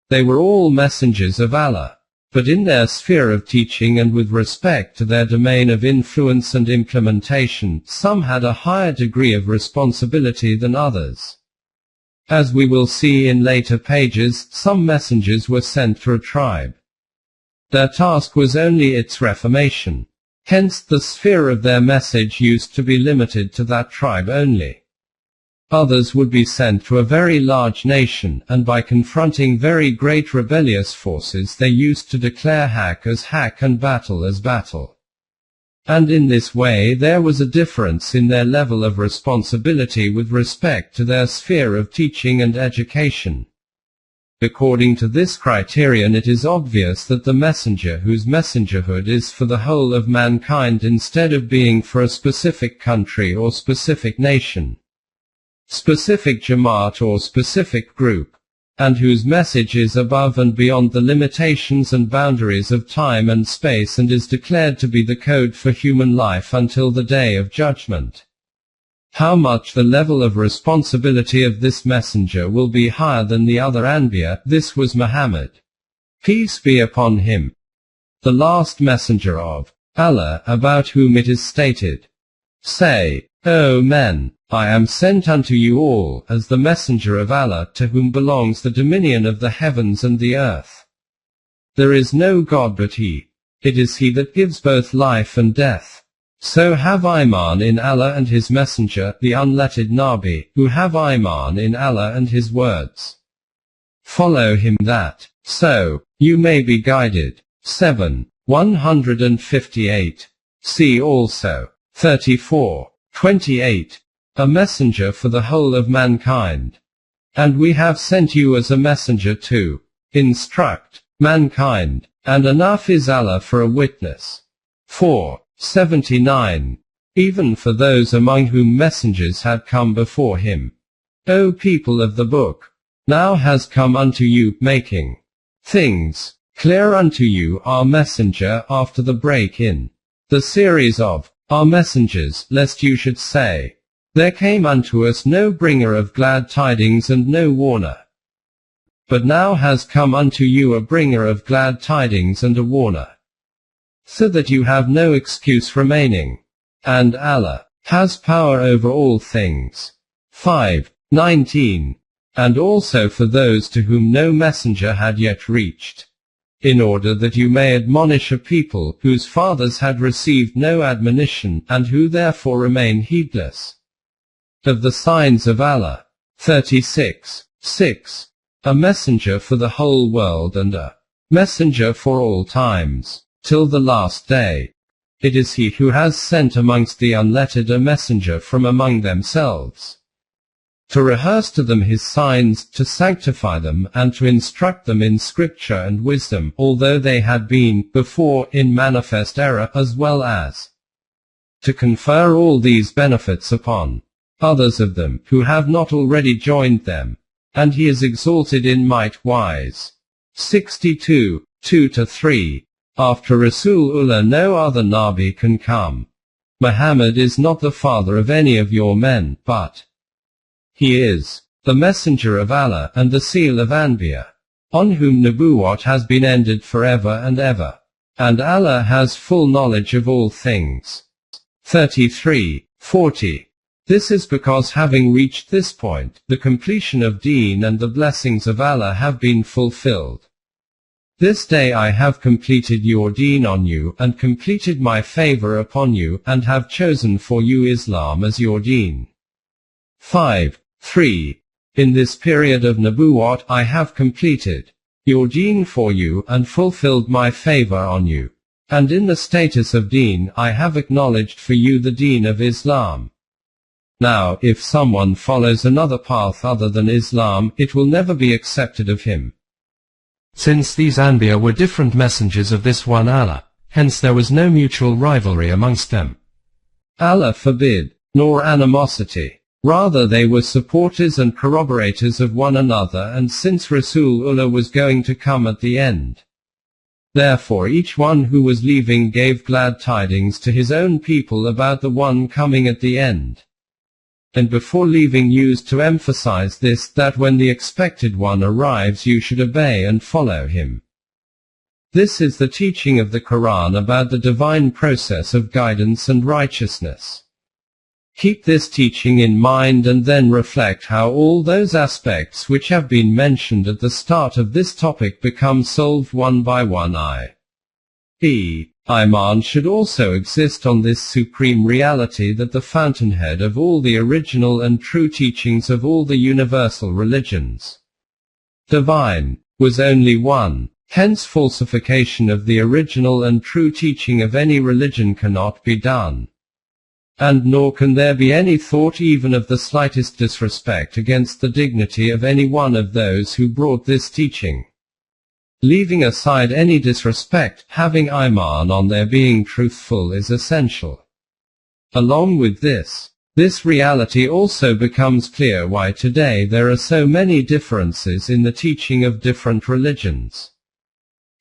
They were all messengers of Allah. But in their sphere of teaching and with respect to their domain of influence and implementation, some had a higher degree of responsibility than others. As we will see in later pages, some messengers were sent to a tribe. Their task was only its reformation. Hence the sphere of their message used to be limited to that tribe only. Others would be sent to a very large nation, and by confronting very great rebellious forces they used to declare haq as haq and battle as battle. And in this way there was a difference in their level of responsibility with respect to their sphere of teaching and education. According to this criterion, it is obvious that the messenger whose messengerhood is for the whole of mankind instead of being for a specific country or specific nation, specific Jamaat or specific group, and whose message is above and beyond the limitations and boundaries of time and space and is declared to be the code for human life until the Day of Judgment. How much the level of responsibility of this messenger will be higher than the other Anbiya, this was Muhammad. Peace be upon him, the last messenger of Allah, about whom it is stated, "Say, O men, I am sent unto you all, as the messenger of Allah, to whom belongs the dominion of the heavens and the earth. There is no God but He. It is He that gives both life and death. So have Iman in Allah and His messenger, the unlettered Nabi, who have Iman in Allah and His words. Follow him that, so, you may be guided." 7. 158. See also, 34. 28. A messenger for the whole of mankind. And we have sent you as a messenger to instruct mankind, and enough is Allah for a witness. 4. 79. Even for those among whom messengers had come before him. O people of the book, now has come unto you, making things clear unto you our messenger after the break-in. The series of our messengers, lest you should say, there came unto us no bringer of glad tidings and no warner. But now has come unto you a bringer of glad tidings and a warner, so that you have no excuse remaining. And Allah has power over all things. 5. 19. And also for those to whom no messenger had yet reached, in order that you may admonish a people whose fathers had received no admonition, and who therefore remain heedless of the signs of Allah. 36. 6. A messenger for the whole world and a messenger for all times, till the last day. It is He who has sent amongst the unlettered a messenger from among themselves, to rehearse to them His signs, to sanctify them, and to instruct them in scripture and wisdom, although they had been, before, in manifest error, as well as to confer all these benefits upon others of them, who have not already joined them. and he is exalted in might wise. 62, 2-3. After Rasulullah no other Nabi can come. Muhammad is not the father of any of your men, but he is the messenger of Allah and the seal of Anbiya, on whom Nubuwwat has been ended forever and ever. And Allah has full knowledge of all things. 33, 40. This is because having reached this point, the completion of Deen and the blessings of Allah have been fulfilled. This day I have completed your Deen on you, and completed my favor upon you, and have chosen for you Islam as your Deen. 5, 3. In this period of Nubuwwat I have completed your Deen for you, and fulfilled my favor on you. And in the status of Deen I have acknowledged for you the Deen of Islam. Now, if someone follows another path other than Islam, it will never be accepted of him. Since these Anbiya were different messengers of this one Allah, hence there was no mutual rivalry amongst them. Allah forbid, nor animosity. Rather they were supporters and corroborators of one another, and since Rasulullah was going to come at the end, therefore each one who was leaving gave glad tidings to his own people about the one coming at the end. And before leaving used to emphasize this, that when the expected one arrives you should obey and follow him. This is the teaching of the Quran about the divine process of guidance and righteousness. Keep this teaching in mind and then reflect how all those aspects which have been mentioned at the start of this topic become solved one by one. Iman should also exist on this supreme reality that the fountainhead of all the original and true teachings of all the universal religions, divine, was only one. Hence falsification of the original and true teaching of any religion cannot be done. And nor can there be any thought even of the slightest disrespect against the dignity of any one of those who brought this teaching. Leaving aside any disrespect, having Iman on their being truthful is essential. Along with this reality also becomes clear why today there are so many differences in the teaching of different religions.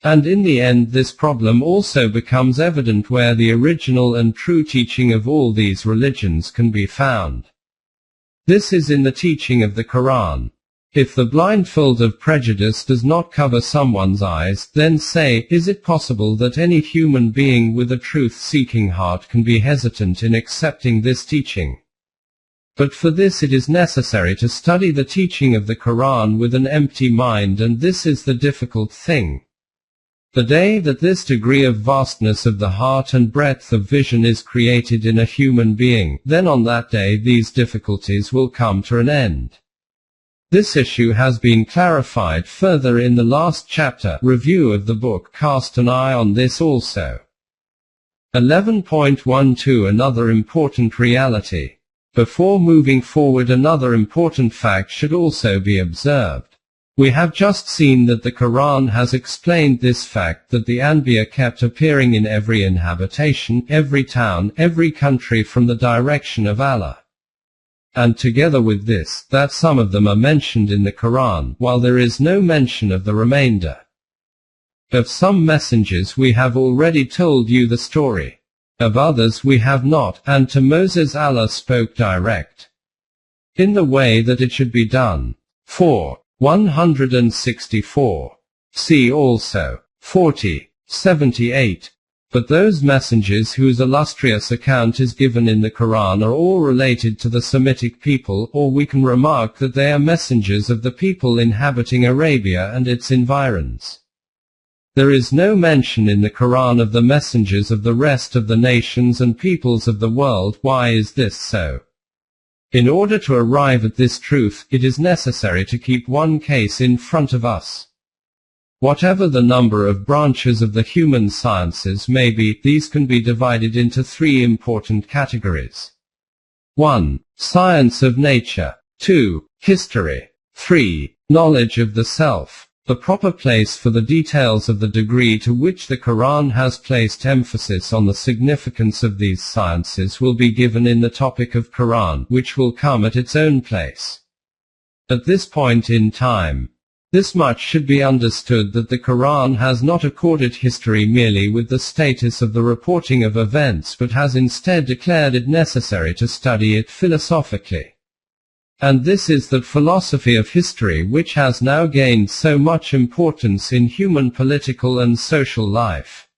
And in the end this problem also becomes evident where the original and true teaching of all these religions can be found. This is in the teaching of the Quran. If the blindfold of prejudice does not cover someone's eyes, then say, is it possible that any human being with a truth-seeking heart can be hesitant in accepting this teaching? But for this it is necessary to study the teaching of the Quran with an empty mind, and this is the difficult thing. The day that this degree of vastness of the heart and breadth of vision is created in a human being, then on that day these difficulties will come to an end. This issue has been clarified further in the last chapter, review of the book. Cast an eye on this also. 11.12 Another important reality. Before moving forward, another important fact should also be observed. We have just seen that the Quran has explained this fact, that the Anbiya kept appearing in every inhabitation, every town, every country from the direction of Allah. And together with this, that some of them are mentioned in the Quran, while there is no mention of the remainder. Of some messengers we have already told you the story. Of others we have not, and to Moses Allah spoke direct, in the way that it should be done. 164. See also 78. But those messengers whose illustrious account is given in the Quran are all related to the Semitic people, or we can remark that they are messengers of the people inhabiting Arabia and its environs. There is no mention in the Quran of the messengers of the rest of the nations and peoples of the world. Why is this so? In order to arrive at this truth, it is necessary to keep one case in front of us. Whatever the number of branches of the human sciences may be, these can be divided into three important categories. 1. Science of nature. 2. History. 3. Knowledge of the self. The proper place for the details of the degree to which the Quran has placed emphasis on the significance of these sciences will be given in the topic of Quran, which will come at its own place. at this point in time. This much should be understood, that the Quran has not accorded history merely with the status of the reporting of events, but has instead declared it necessary to study it philosophically. And this is that philosophy of history which has now gained so much importance in human political and social life.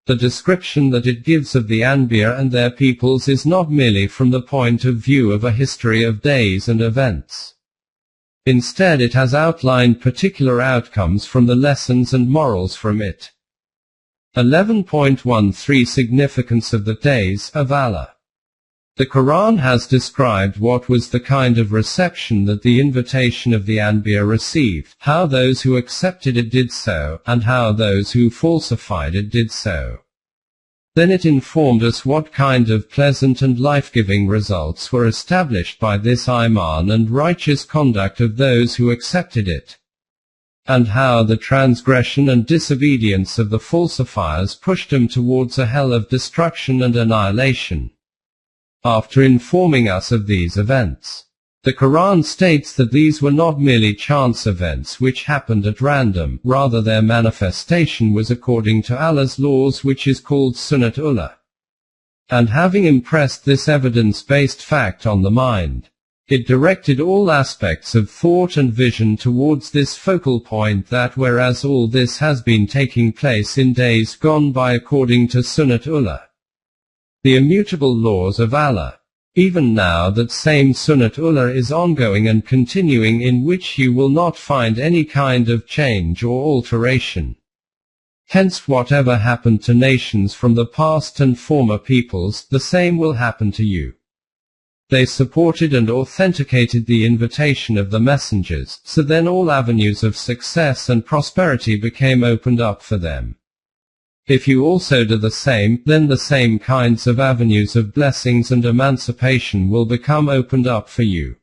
The description that it gives of the Anbiya and their peoples is not merely from the point of view of a history of days and events. Instead, it has outlined particular outcomes from the lessons and morals from it. 11.13 Significance of the Days of Allah. The Quran has described what was the kind of reception that the invitation of the Anbiya received, how those who accepted it did so, and how those who falsified it did so. Then it informed us what kind of pleasant and life-giving results were established by this Iman and righteous conduct of those who accepted it, and how the transgression and disobedience of the falsifiers pushed them towards a hell of destruction and annihilation. After informing us of these events, the Quran states that these were not merely chance events which happened at random, rather their manifestation was according to Allah's laws, which is called Sunnatullah. And having impressed this evidence-based fact on the mind, it directed all aspects of thought and vision towards this focal point, that whereas all this has been taking place in days gone by according to Sunnatullah, the immutable laws of Allah, even now that same Sunnatullah is ongoing and continuing, in which you will not find any kind of change or alteration. Hence whatever happened to nations from the past and former peoples, the same will happen to you. They supported and authenticated the invitation of the messengers, so then all avenues of success and prosperity became opened up for them. If you also do the same, then the same kinds of avenues of blessings and emancipation will become opened up for you.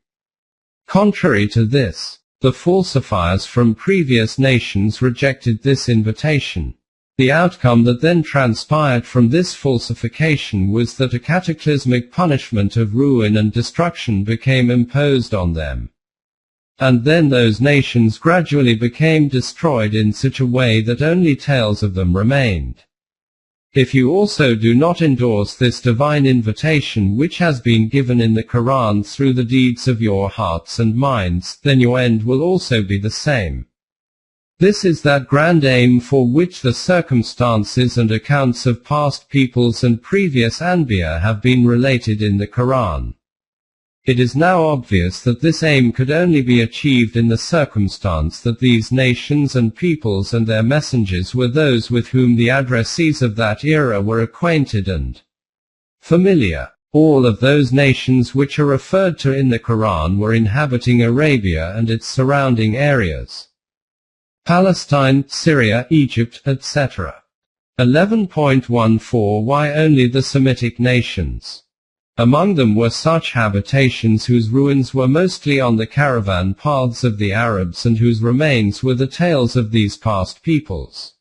Contrary to this, the falsifiers from previous nations rejected this invitation. The outcome that then transpired from this falsification was that a cataclysmic punishment of ruin and destruction became imposed on them. And then those nations gradually became destroyed in such a way that only tales of them remained. If you also do not endorse this divine invitation which has been given in the Quran through the deeds of your hearts and minds, then your end will also be the same. This is that grand aim for which the circumstances and accounts of past peoples and previous Anbiya have been related in the Quran. It is now obvious that this aim could only be achieved in the circumstance that these nations and peoples and their messengers were those with whom the addressees of that era were acquainted and familiar. All of those nations which are referred to in the Quran were inhabiting Arabia and its surrounding areas. Palestine, Syria, Egypt, etc. 11.14 Why only the Semitic nations? Among them were such habitations whose ruins were mostly on the caravan paths of the Arabs and whose remains were the tales of these past peoples.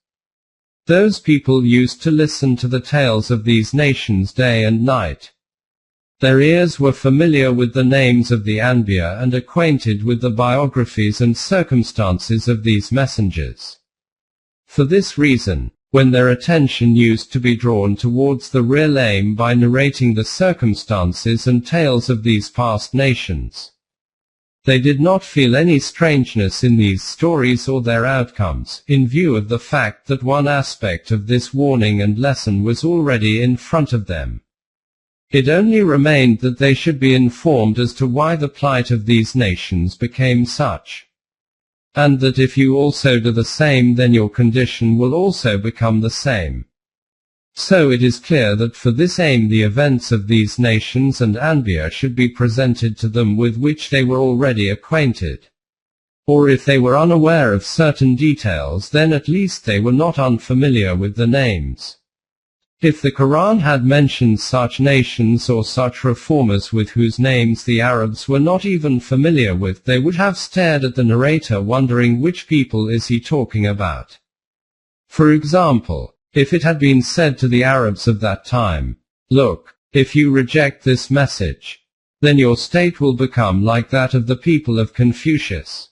Those people used to listen to the tales of these nations day and night. Their ears were familiar with the names of the Anbiya and acquainted with the biographies and circumstances of these messengers. For this reason, when their attention used to be drawn towards the real aim by narrating the circumstances and tales of these past nations, they did not feel any strangeness in these stories or their outcomes, in view of the fact that one aspect of this warning and lesson was already in front of them. It only remained that they should be informed as to why the plight of these nations became such, and that if you also do the same, then your condition will also become the same. So it is clear that for this aim the events of these nations and Anbiya should be presented to them with which they were already acquainted. Or if they were unaware of certain details, then at least they were not unfamiliar with the names. If the Quran had mentioned such nations or such reformers with whose names the Arabs were not even familiar with, they would have stared at the narrator wondering which people is he talking about. For example, if it had been said to the Arabs of that time, "Look, if you reject this message, then your state will become like that of the people of Confucius.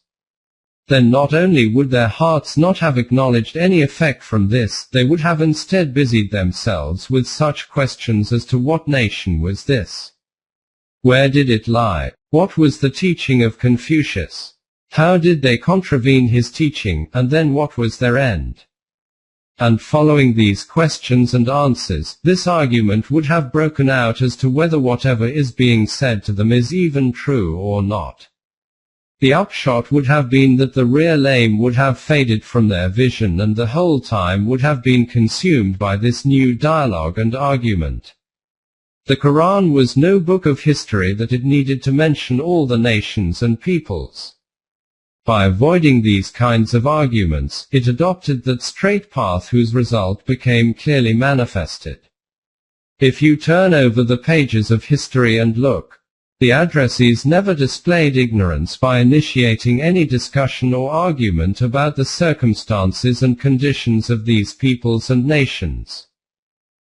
Then not only would their hearts not have acknowledged any effect from this, they would have instead busied themselves with such questions as to what nation was this? Where did it lie? What was the teaching of Confucius? How did they contravene his teaching, and then what was their end? And following these questions and answers, this argument would have broken out as to whether whatever is being said to them is even true or not. The upshot would have been that the real aim would have faded from their vision and the whole time would have been consumed by this new dialogue and argument. The Quran was no book of history that it needed to mention all the nations and peoples. By avoiding these kinds of arguments, it adopted that straight path whose result became clearly manifested. If you turn over the pages of history and look, the addressees never displayed ignorance by initiating any discussion or argument about the circumstances and conditions of these peoples and nations.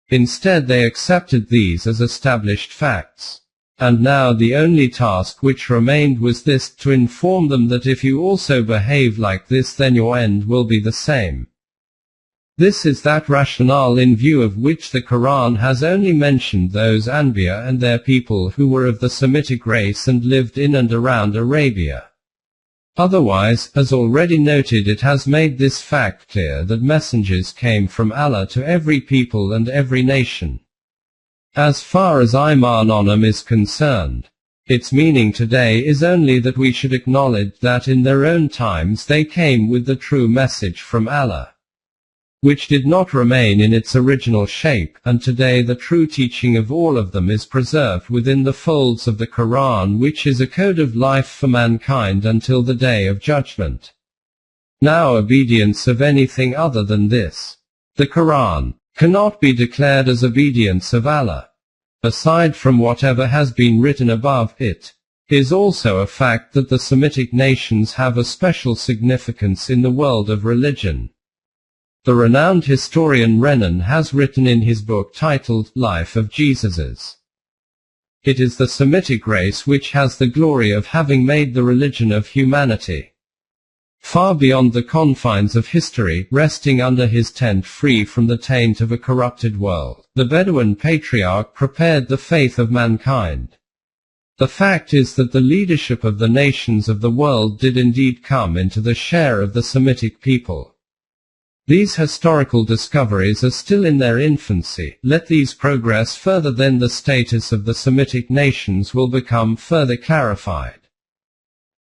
Instead they accepted these as established facts. And now the only task which remained was this, to inform them that if you also behave like this then your end will be the same. This is that rationale in view of which the Quran has only mentioned those Anbiya and their people who were of the Semitic race and lived in and around Arabia. Otherwise, as already noted, it has made this fact clear that messengers came from Allah to every people and every nation. As far as Iman on them is concerned, its meaning today is only that we should acknowledge that in their own times they came with the true message from Allah, which did not remain in its original shape, and today the true teaching of all of them is preserved within the folds of the Quran, which is a code of life for mankind until the day of judgment. Now obedience of anything other than this, the Quran, cannot be declared as obedience of Allah. Aside from whatever has been written above, it is also a fact that the Semitic nations have a special significance in the world of religion. The renowned historian Renan has written in his book titled Life of Jesus's, it is the Semitic race which has the glory of having made the religion of humanity far beyond the confines of history, resting under his tent free from the taint of a corrupted world. The Bedouin patriarch prepared the faith of mankind. The fact is that the leadership of the nations of the world did indeed come into the share of the Semitic people. These historical discoveries are still in their infancy. Let these progress further, then the status of the Semitic nations will become further clarified.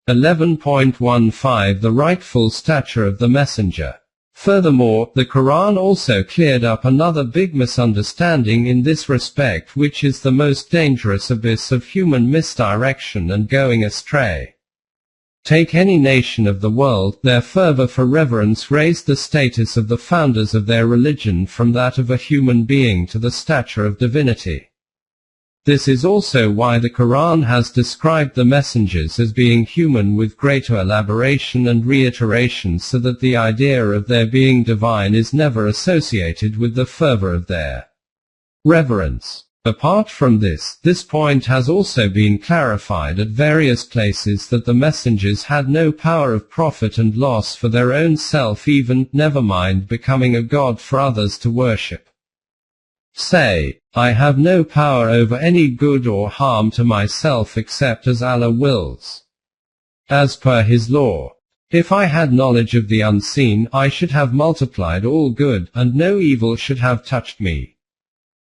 11.15 The rightful stature of the messenger. Furthermore, the Quran also cleared up another big misunderstanding in this respect, which is the most dangerous abyss of human misdirection and going astray. Take any nation of the world, their fervor for reverence raised the status of the founders of their religion from that of a human being to the stature of divinity. This is also why the Quran has described the messengers as being human with greater elaboration and reiteration, so that the idea of their being divine is never associated with the fervor of their reverence. Apart from this, this point has also been clarified at various places, that the messengers had no power of profit and loss for their own self, even, never mind becoming a god for others to worship. Say, I have no power over any good or harm to myself except as Allah wills, as per His law. If I had knowledge of the unseen, I should have multiplied all good, and no evil should have touched me.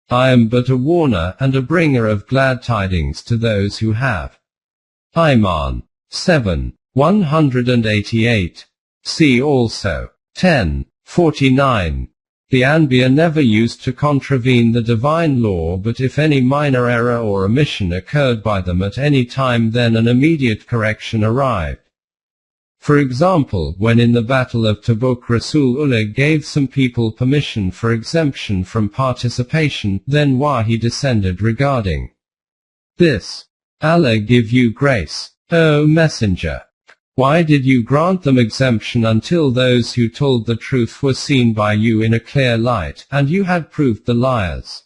I am but a warner and a bringer of glad tidings to those who have. Iman 7, 188. See also 10:49. The Anbiya never used to contravene the divine law, but if any minor error or omission occurred by them at any time, then an immediate correction arrived. For example, when in the Battle of Tabuk Rasulullah gave some people permission for exemption from participation, then Wahi descended regarding this. Allah give you grace, O Messenger. Why did you grant them exemption until those who told the truth were seen by you in a clear light, and you had proved the liars?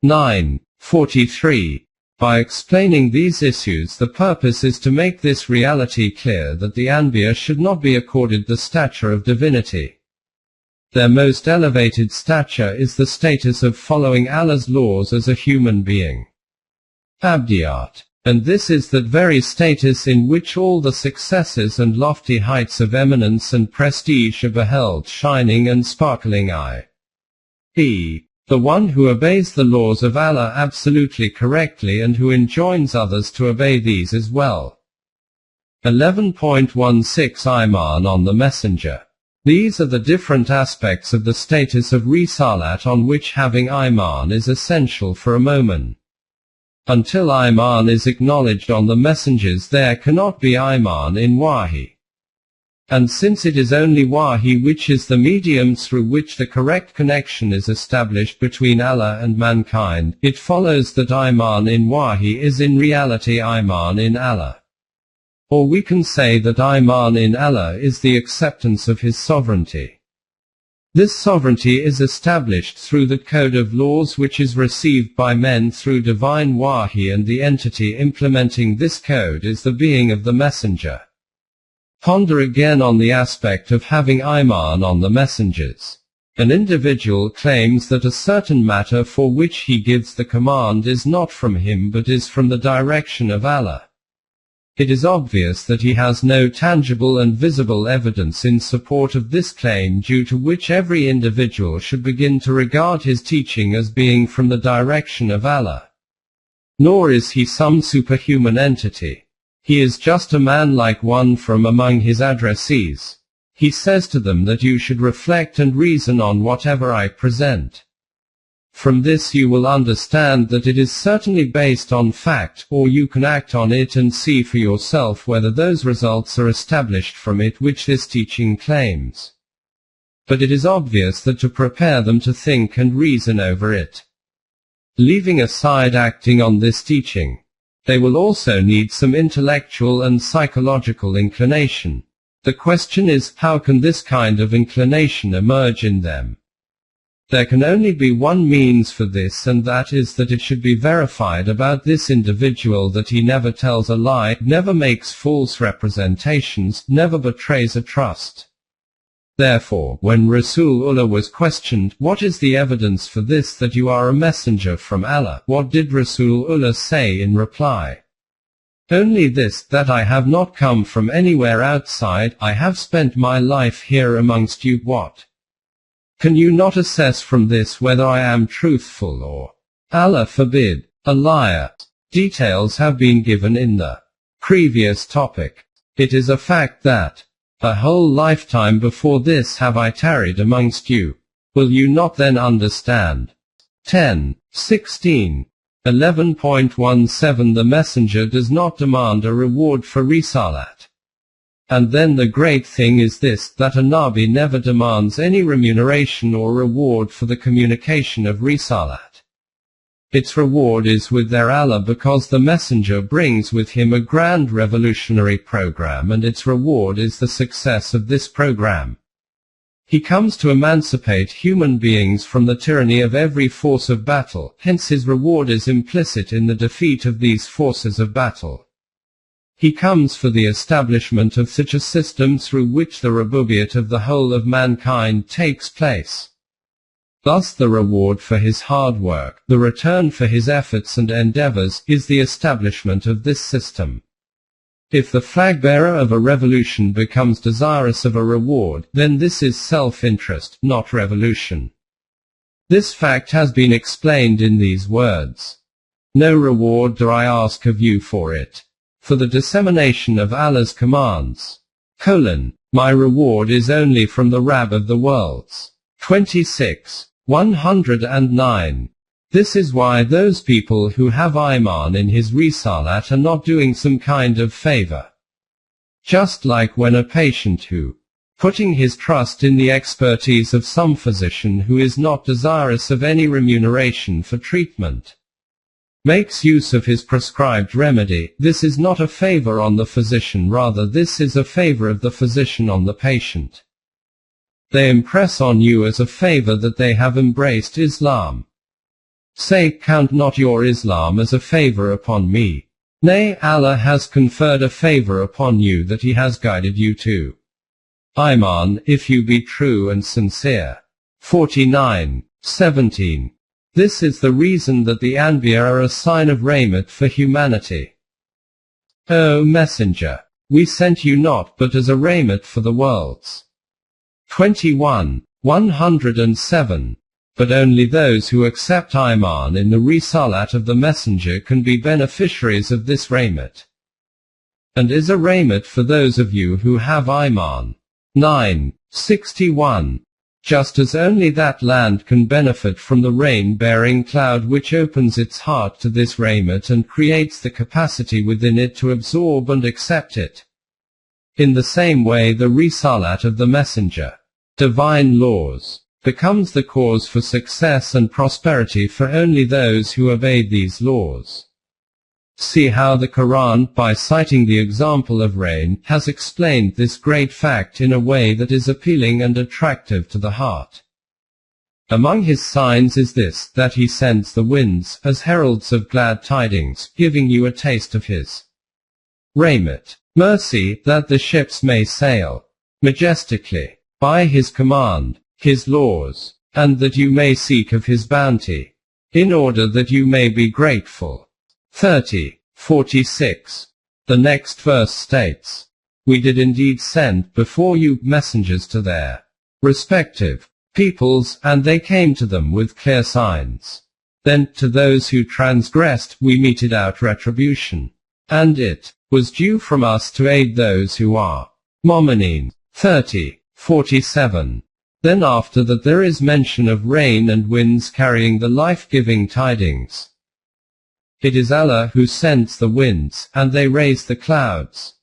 9:43. By explaining these issues, the purpose is to make this reality clear that the Anbiya should not be accorded the stature of divinity. Their most elevated stature is the status of following Allah's laws as a human being. Abdiyat. And this is that very status in which all the successes and lofty heights of eminence and prestige are beheld shining and sparkling. The one who obeys the laws of Allah absolutely correctly and who enjoins others to obey these as well. 11.16 Iman on the Messenger. These are the different aspects of the status of Risalat on which having Iman is essential for a mu'min. Until Iman is acknowledged on the messengers, there cannot be Iman in Wahi. And since it is only Wahi which is the medium through which the correct connection is established between Allah and mankind, it follows that Iman in Wahi is in reality Iman in Allah. Or we can say that Iman in Allah is the acceptance of His sovereignty. This sovereignty is established through the code of laws which is received by men through divine Wahi, and the entity implementing this code is the being of the messenger. Ponder again on the aspect of having Iman on the messengers. An individual claims that a certain matter for which he gives the command is not from him but is from the direction of Allah. It is obvious that he has no tangible and visible evidence in support of this claim, due to which every individual should begin to regard his teaching as being from the direction of Allah. Nor is he some superhuman entity. He is just a man like one from among his addressees. He says to them that you should reflect and reason on whatever I present. From this you will understand that it is certainly based on fact, or you can act on it and see for yourself whether those results are established from it which this teaching claims. But it is obvious that to prepare them to think and reason over it, leaving aside acting on this teaching, they will also need some intellectual and psychological inclination. The question is, how can this kind of inclination emerge in them? There can only be one means for this, and that is that it should be verified about this individual that he never tells a lie, never makes false representations, never betrays a trust. Therefore, when Rasulullah was questioned, what is the evidence for this that you are a messenger from Allah, what did Rasulullah say in reply? Only this, that I have not come from anywhere outside, I have spent my life here amongst you. What? Can you not assess from this whether I am truthful or, Allah forbid, a liar? Details have been given in the previous topic. It is a fact that a whole lifetime before this have I tarried amongst you. Will you not then understand? 10, 16, 11.17 The messenger does not demand a reward for risalat. And then the great thing is this, that a Nabi never demands any remuneration or reward for the communication of risalat. Its reward is with their Allah, because the messenger brings with him a grand revolutionary program, and its reward is the success of this program. He comes to emancipate human beings from the tyranny of every force of battle, hence his reward is implicit in the defeat of these forces of battle. He comes for the establishment of such a system through which the rububiyyat of the whole of mankind takes place. Thus the reward for his hard work, the return for his efforts and endeavors, is the establishment of this system. If the flag-bearer of a revolution becomes desirous of a reward, then this is self-interest, not revolution. This fact has been explained in these words. No reward do I ask of you for it. For the dissemination of Allah's commands. My reward is only from the Rabb of the worlds. 26, 109. This is why those people who have Iman in his risalat are not doing some kind of favor. Just like when a patient who, putting his trust in the expertise of some physician who is not desirous of any remuneration for treatment, makes use of his prescribed remedy, this is not a favor on the physician, rather this is a favor of the physician on the patient. They impress on you as a favor that they have embraced Islam. Say, count not your Islam as a favor upon me. Nay, Allah has conferred a favor upon you that He has guided you to Iman, if you be true and sincere. 49:17. This is the reason that the Anbiya are a sign of rahmat for humanity. O Messenger, we sent you not but as a rahmat for the worlds. 21:107. But only those who accept Iman in the Risalat of the Messenger can be beneficiaries of this rahmat. And is a rahmat for those of you who have Iman. 9:61. Just as only that land can benefit from the rain-bearing cloud which opens its heart to this rahmat and creates the capacity within it to absorb and accept it. In the same way the Risalat of the Messenger, divine laws, becomes the cause for success and prosperity for only those who obey these laws. See how the Quran, by citing the example of rain, has explained this great fact in a way that is appealing and attractive to the heart. Among His signs is this, that He sends the winds, as heralds of glad tidings, giving you a taste of His rahmat, mercy, that the ships may sail majestically by His command, His laws, and that you may seek of His bounty, in order that you may be grateful. 30:46. The next verse states, We did indeed send before you messengers to their respective peoples, and they came to them with clear signs. Then, to those who transgressed, we meted out retribution. And it was due from us to aid those who are mu'mineen. 30:47. Then after that there is mention of rain and winds carrying the life-giving tidings. It is Allah who sends the winds, and they raise the clouds.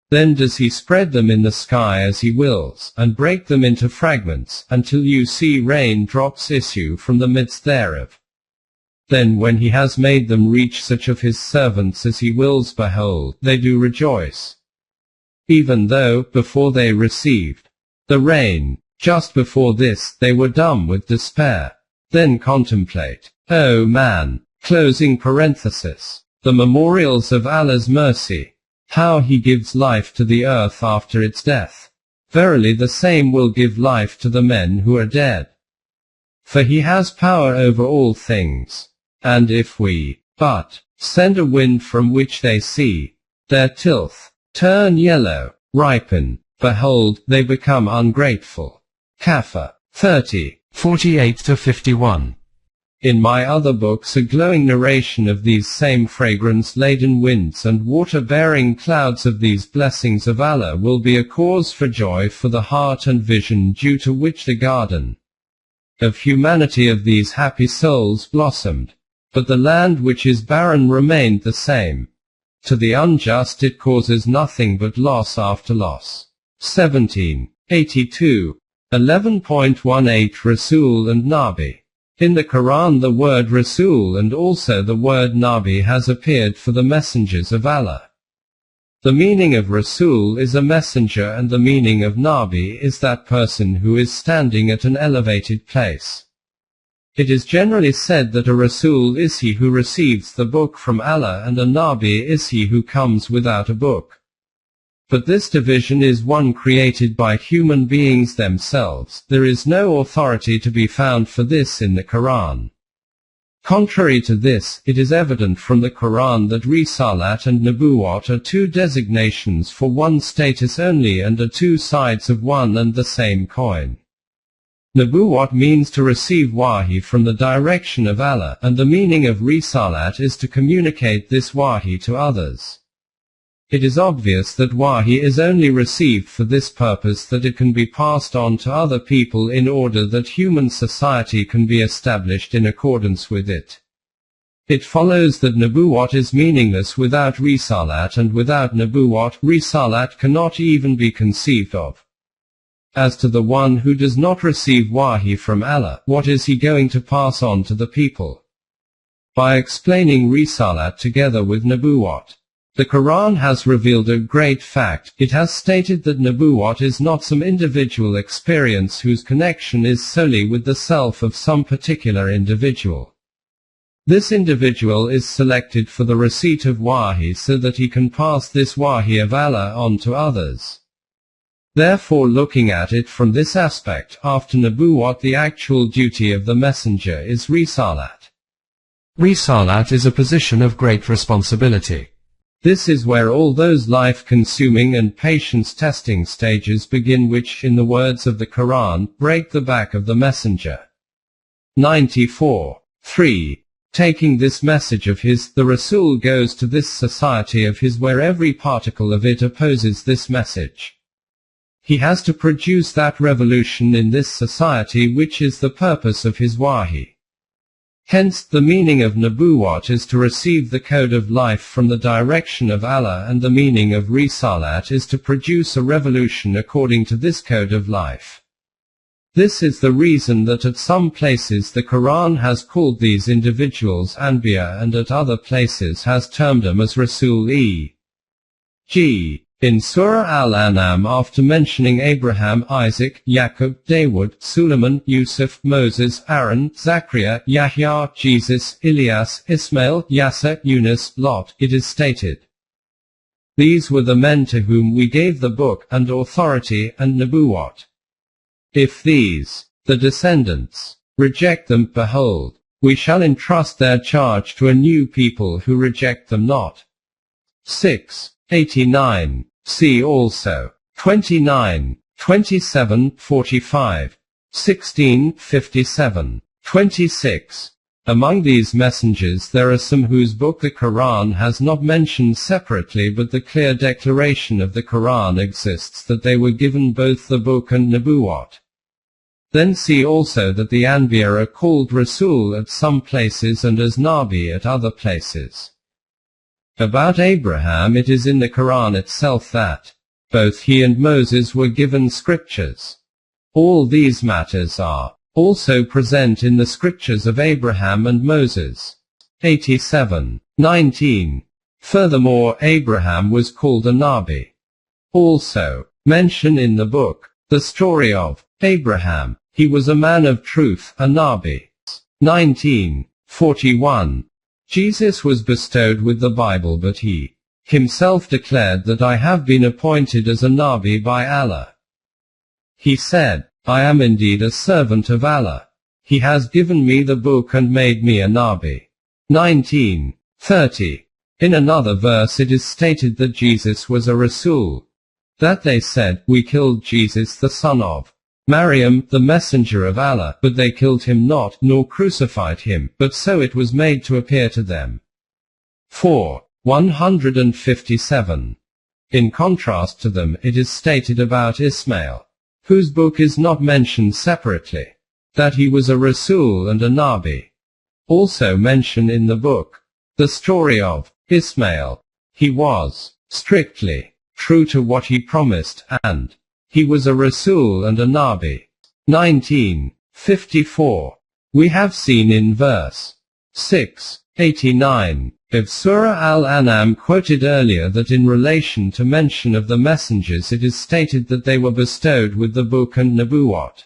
Then does He spread them in the sky as He wills, and break them into fragments, until you see rain drops issue from the midst thereof. Then when He has made them reach such of His servants as He wills, behold, they do rejoice. Even though, before they received the rain, just before this, they were dumb with despair. Then contemplate, O man, closing parenthesis, the memorials of Allah's mercy, how He gives life to the earth after its death. Verily the same will give life to the men who are dead. For He has power over all things. And if we but send a wind from which they see their tilth turn yellow, ripen, behold, they become ungrateful. Kafir 30:48-51. In my other books a glowing narration of these same fragrance-laden winds and water-bearing clouds of these blessings of Allah will be a cause for joy for the heart and vision, due to which the garden of humanity of these happy souls blossomed. But the land which is barren remained the same. To the unjust it causes nothing but loss after loss. 17:82. 11.18 Rasul and Nabi. In the Quran the word Rasul and also the word Nabi has appeared for the messengers of Allah. The meaning of Rasul is a messenger, and the meaning of Nabi is that person who is standing at an elevated place. It is generally said that a Rasul is he who receives the book from Allah, and a Nabi is he who comes without a book. But this division is one created by human beings themselves. There is no authority to be found for this in the Quran. Contrary to this, it is evident from the Quran that Risalat and Nubuwat are two designations for one status only and are two sides of one and the same coin. Nubuwat means to receive wahi from the direction of Allah, and the meaning of Risalat is to communicate this wahi to others. It is obvious that wahi is only received for this purpose, that it can be passed on to other people in order that human society can be established in accordance with it. It follows that Nubuwat is meaningless without Risalat, and without Nubuwat, Risalat cannot even be conceived of. As to the one who does not receive wahi from Allah, what is he going to pass on to the people? By explaining Risalat together with Nubuwat, the Quran has revealed a great fact. It has stated that Nubuwat is not some individual experience whose connection is solely with the self of some particular individual. This individual is selected for the receipt of wahi so that he can pass this wahi of Allah on to others. Therefore, looking at it from this aspect, after Nubuwwat the actual duty of the messenger is Risalat. Risalat is a position of great responsibility. This is where all those life-consuming and patience-testing stages begin which, in the words of the Quran, break the back of the messenger. 94. 3. Taking this message of his, the Rasul goes to this society of his where every particle of it opposes this message. He has to produce that revolution in this society which is the purpose of his wahi. Hence, the meaning of Nubuwwat is to receive the code of life from the direction of Allah, and the meaning of Risalat is to produce a revolution according to this code of life. This is the reason that at some places the Quran has called these individuals Anbiya and at other places has termed them as Rasul e.g. in Surah Al-An'am, after mentioning Abraham, Isaac, Yaqub, Dawood, Suleiman, Yusuf, Moses, Aaron, Zachariah, Yahya, Jesus, Ilyas, Ismail, Yasser, Yunus, Lot, it is stated, "These were the men to whom we gave the book, and authority, and Nubuwwat. If these, the descendants, reject them, behold, we shall entrust their charge to a new people who reject them not." 6. 89. See also 29, 27, 45, 16, 57, 26. Among these messengers there are some whose book the Quran has not mentioned separately, but the clear declaration of the Quran exists that they were given both the book and Nubuwwat. Then see also that the Anbiya are called Rasul at some places and as Nabi at other places. About Abraham, it is in the Quran itself that both he and Moses were given scriptures. All these matters are also present in the scriptures of Abraham and Moses. 87. 19. Furthermore, Abraham was called a Nabi. Also, mention in the book, the story of Abraham. He was a man of truth, a Nabi. 19. 41. Jesus was bestowed with the Bible, but he himself declared that I have been appointed as a Nabi by Allah. He said, I am indeed a servant of Allah. He has given me the book and made me a Nabi. 19. 30. In another verse it is stated that Jesus was a Rasul. That they said, we killed Jesus the son of Maryam, the messenger of Allah, but they killed him not, nor crucified him, but so it was made to appear to them. 4. 157. In contrast to them, it is stated about Ismail, whose book is not mentioned separately, that he was a Rasul and a Nabi. Also mention in the book, the story of Ismail. He was strictly true to what he promised, and he was a Rasul and a Nabi. 19. 54. We have seen in verse 6, 89, of Surah Al-An'am quoted earlier that in relation to mention of the messengers it is stated that they were bestowed with the book and Nubuwwat.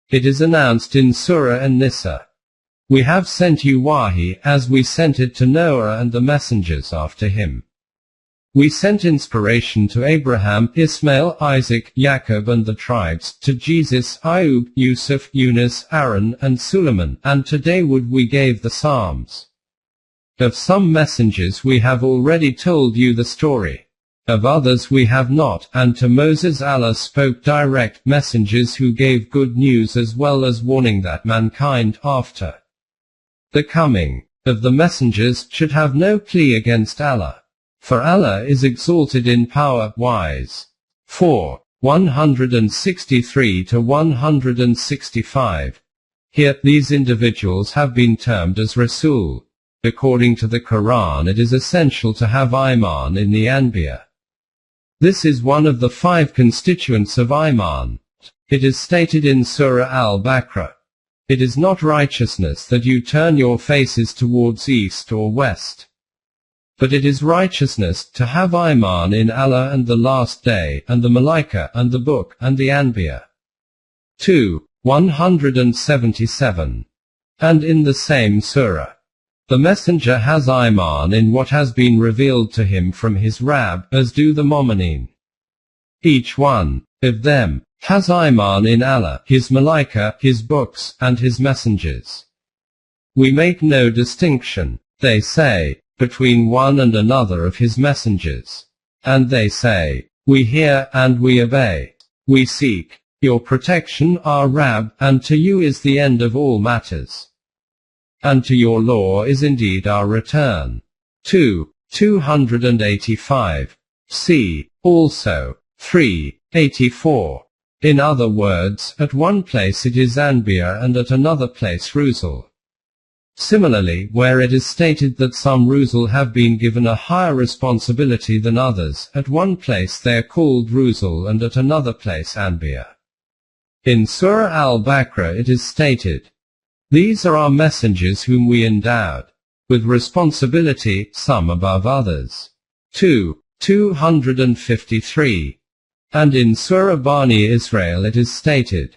It is announced in Surah An-Nisa, we have sent you wahi, as we sent it to Noah and the messengers after him. We sent inspiration to Abraham, Ismail, Isaac, Yaqub and the tribes, to Jesus, Ayub, Yusuf, Yunus, Aaron, and Suleiman, and to Dawood we gave the Psalms. Of some messengers we have already told you the story. Of others we have not, and to Moses Allah spoke direct messengers who gave good news as well as warning that mankind, after the coming of the messengers, should have no plea against Allah. For Allah is exalted in power, wise. 4. 163 to 165. Here, these individuals have been termed as Rasul. According to the Quran, it is essential to have Iman in the Anbiya. This is one of the 5 constituents of Iman. It is stated in Surah Al-Baqarah, it is not righteousness that you turn your faces towards east or west, but it is righteousness to have Iman in Allah and the Last Day, and the Malaika, and the Book, and the Anbiya. 2. 177. And in the same surah, The messenger has iman in what has been revealed to him from his Rabb, as do the mu'mineen. Each one of them has iman in Allah, his malaika, his books, and his messengers. We make no distinction, they say, between one and another of his messengers. And they say, we hear, and we obey. We seek your protection, our Rabb, and to you is the end of all matters. And to your law is indeed our return. 285. See also 384. In other words, at one place it is Anbiya and at another place Rusul. Similarly, where it is stated that some Rusul have been given a higher responsibility than others, at one place they are called Rusul and at another place Anbiya. In Surah Al-Baqarah it is stated, these are our messengers whom we endowed with responsibility, some above others. 253. And in Surah Bani Israel it is stated,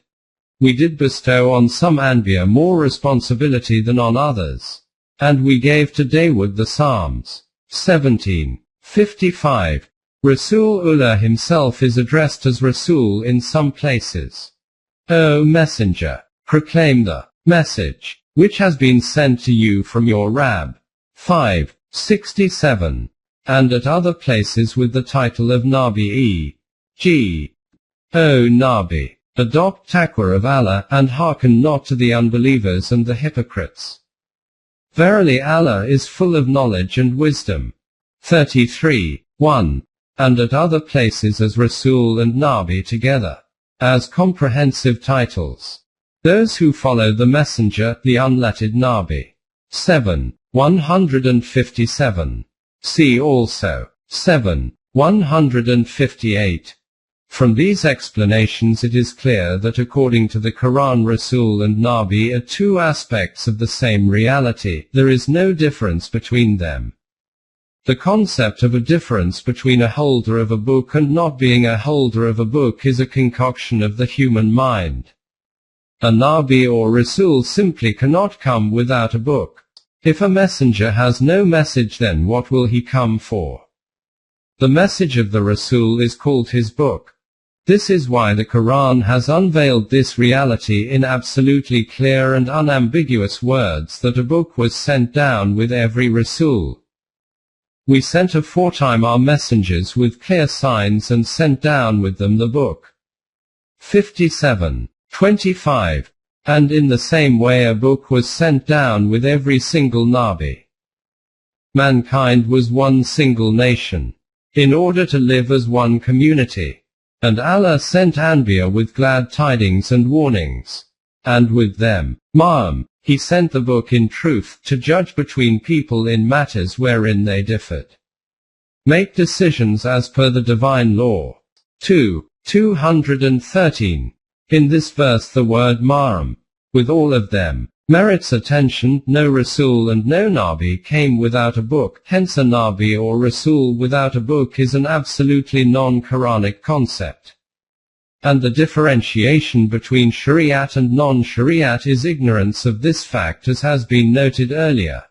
we did bestow on some Anbiya more responsibility than on others. And we gave to Dawood the Psalms. 17:55. Rasulullah himself is addressed as Rasul in some places. O Messenger, proclaim the message which has been sent to you from your Rabb. 5:67. And at other places with the title of Nabi e.g. O Nabi, adopt taqwa of Allah, and hearken not to the unbelievers and the hypocrites. Verily Allah is full of knowledge and wisdom. 33:1. And at other places as Rasul and Nabi together, as comprehensive titles. Those who follow the messenger, the unlettered Nabi. 7:157. See also 7:158. From these explanations it is clear that according to the Quran, Rasul and Nabi are two aspects of the same reality, there is no difference between them. The concept of a difference between a holder of a book and not being a holder of a book is a concoction of the human mind. A Nabi or Rasul simply cannot come without a book. If a messenger has no message, then what will he come for? The message of the Rasul is called his book. This is why the Quran has unveiled this reality in absolutely clear and unambiguous words, that a book was sent down with every Rasul. We sent aforetime our messengers with clear signs and sent down with them the book. 57:25. And in the same way a book was sent down with every single Nabi. Mankind was one single nation, in order to live as one community. And Allah sent Anbiya with glad tidings and warnings. And with them, Ma'am, He sent the book in truth, to judge between people in matters wherein they differed. Make decisions as per the divine law. 213. In this verse the word Ma'am, with all of them, merits attention. No Rasul and no Nabi came without a book, hence a Nabi or Rasul without a book is an absolutely non-Quranic concept. And the differentiation between Shariat and non-Shariat is ignorance of this fact, as has been noted earlier.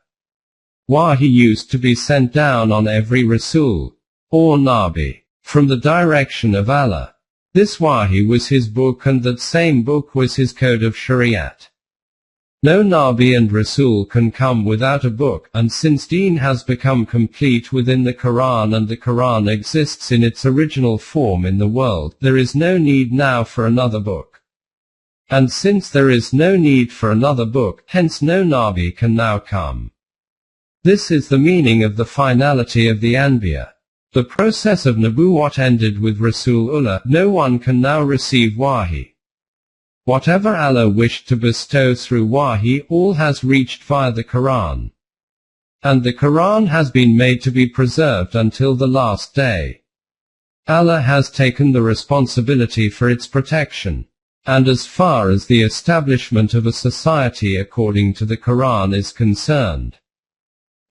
Wahi used to be sent down on every Rasul, or Nabi, from the direction of Allah. This Wahi was his book, and that same book was his code of Shariat. No Nabi and Rasul can come without a book, and since Deen has become complete within the Quran and the Quran exists in its original form in the world, there is no need now for another book. And since there is no need for another book, hence no Nabi can now come. This is the meaning of the finality of the Anbiya. The process of Nubuwwat ended with Rasulullah. No one can now receive Wahi. Whatever Allah wished to bestow through Wahi, all has reached via the Quran. And the Quran has been made to be preserved until the last day. Allah has taken the responsibility for its protection. And as far as the establishment of a society according to the Quran is concerned,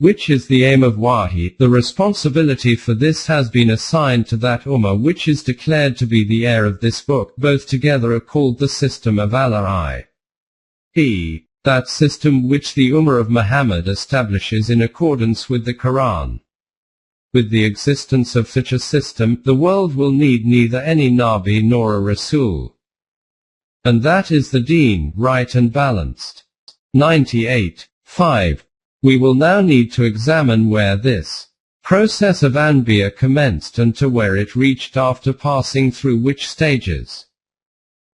which is the aim of Wahi, the responsibility for this has been assigned to that Ummah which is declared to be the heir of this book. Both together are called the system of Allah, i.e., that system which the Ummah of Muhammad establishes in accordance with the Quran. With the existence of such a system, the world will need neither any Nabi nor a Rasul. And that is the deen, right and balanced. 98. 5. We will now need to examine where this process of Anbiya commenced and to where it reached after passing through which stages.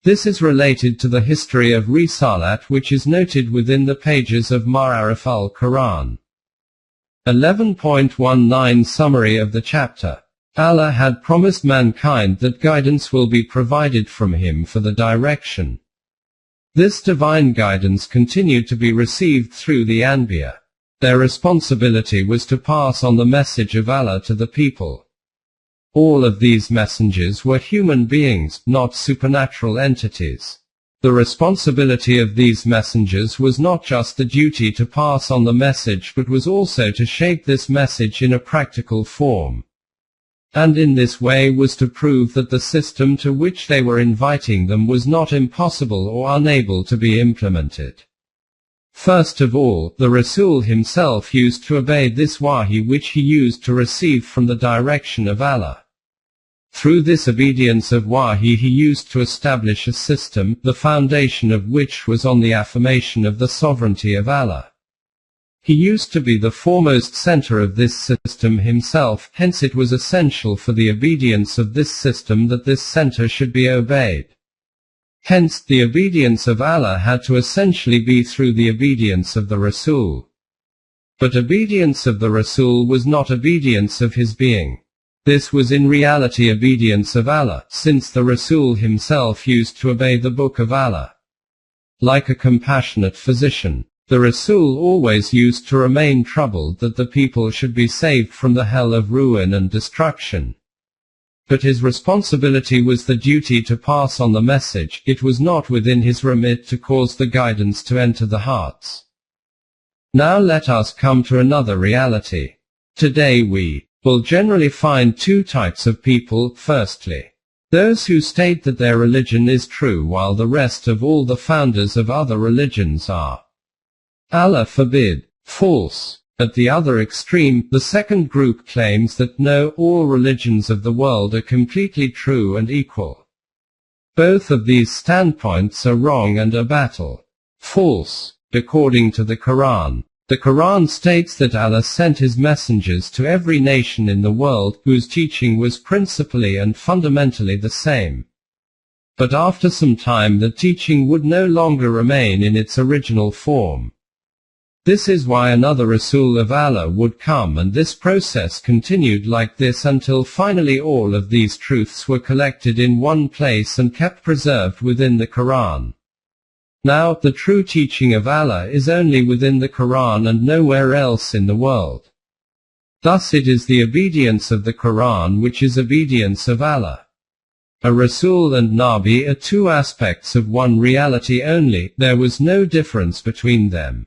This is related to the history of Risalat which is noted within the pages of Ma'arif al-Quran. 11.19 Summary of the chapter. Allah had promised mankind that guidance will be provided from Him for the direction. This divine guidance continued to be received through the Anbiya. Their responsibility was to pass on the message of Allah to the people. All of these messengers were human beings, not supernatural entities. The responsibility of these messengers was not just the duty to pass on the message but was also to shape this message in a practical form. And in this way was to prove that the system to which they were inviting them was not impossible or unable to be implemented. First of all, the Rasul himself used to obey this wahi which he used to receive from the direction of Allah. Through this obedience of wahi he used to establish a system, the foundation of which was on the affirmation of the sovereignty of Allah. He used to be the foremost center of this system himself, hence it was essential for the obedience of this system that this center should be obeyed. Hence, the obedience of Allah had to essentially be through the obedience of the Rasul. But obedience of the Rasul was not obedience of his being. This was in reality obedience of Allah, since the Rasul himself used to obey the book of Allah. Like a compassionate physician, the Rasul always used to remain troubled that the people should be saved from the hell of ruin and destruction. But his responsibility was the duty to pass on the message, it was not within his remit to cause the guidance to enter the hearts. Now let us come to another reality. Today we will generally find two types of people. Firstly, those who state that their religion is true while the rest of all the founders of other religions are, Allah forbid, false. At the other extreme, the second group claims that no, all religions of the world are completely true and equal. Both of these standpoints are wrong and are battle. False. According to the Quran, the Quran states that Allah sent his messengers to every nation in the world, whose teaching was principally and fundamentally the same. But after some time the teaching would no longer remain in its original form. This is why another Rasul of Allah would come, and this process continued like this until finally all of these truths were collected in one place and kept preserved within the Quran. Now, the true teaching of Allah is only within the Quran and nowhere else in the world. Thus it is the obedience of the Quran which is obedience of Allah. A Rasul and Nabi are two aspects of one reality only, there was no difference between them.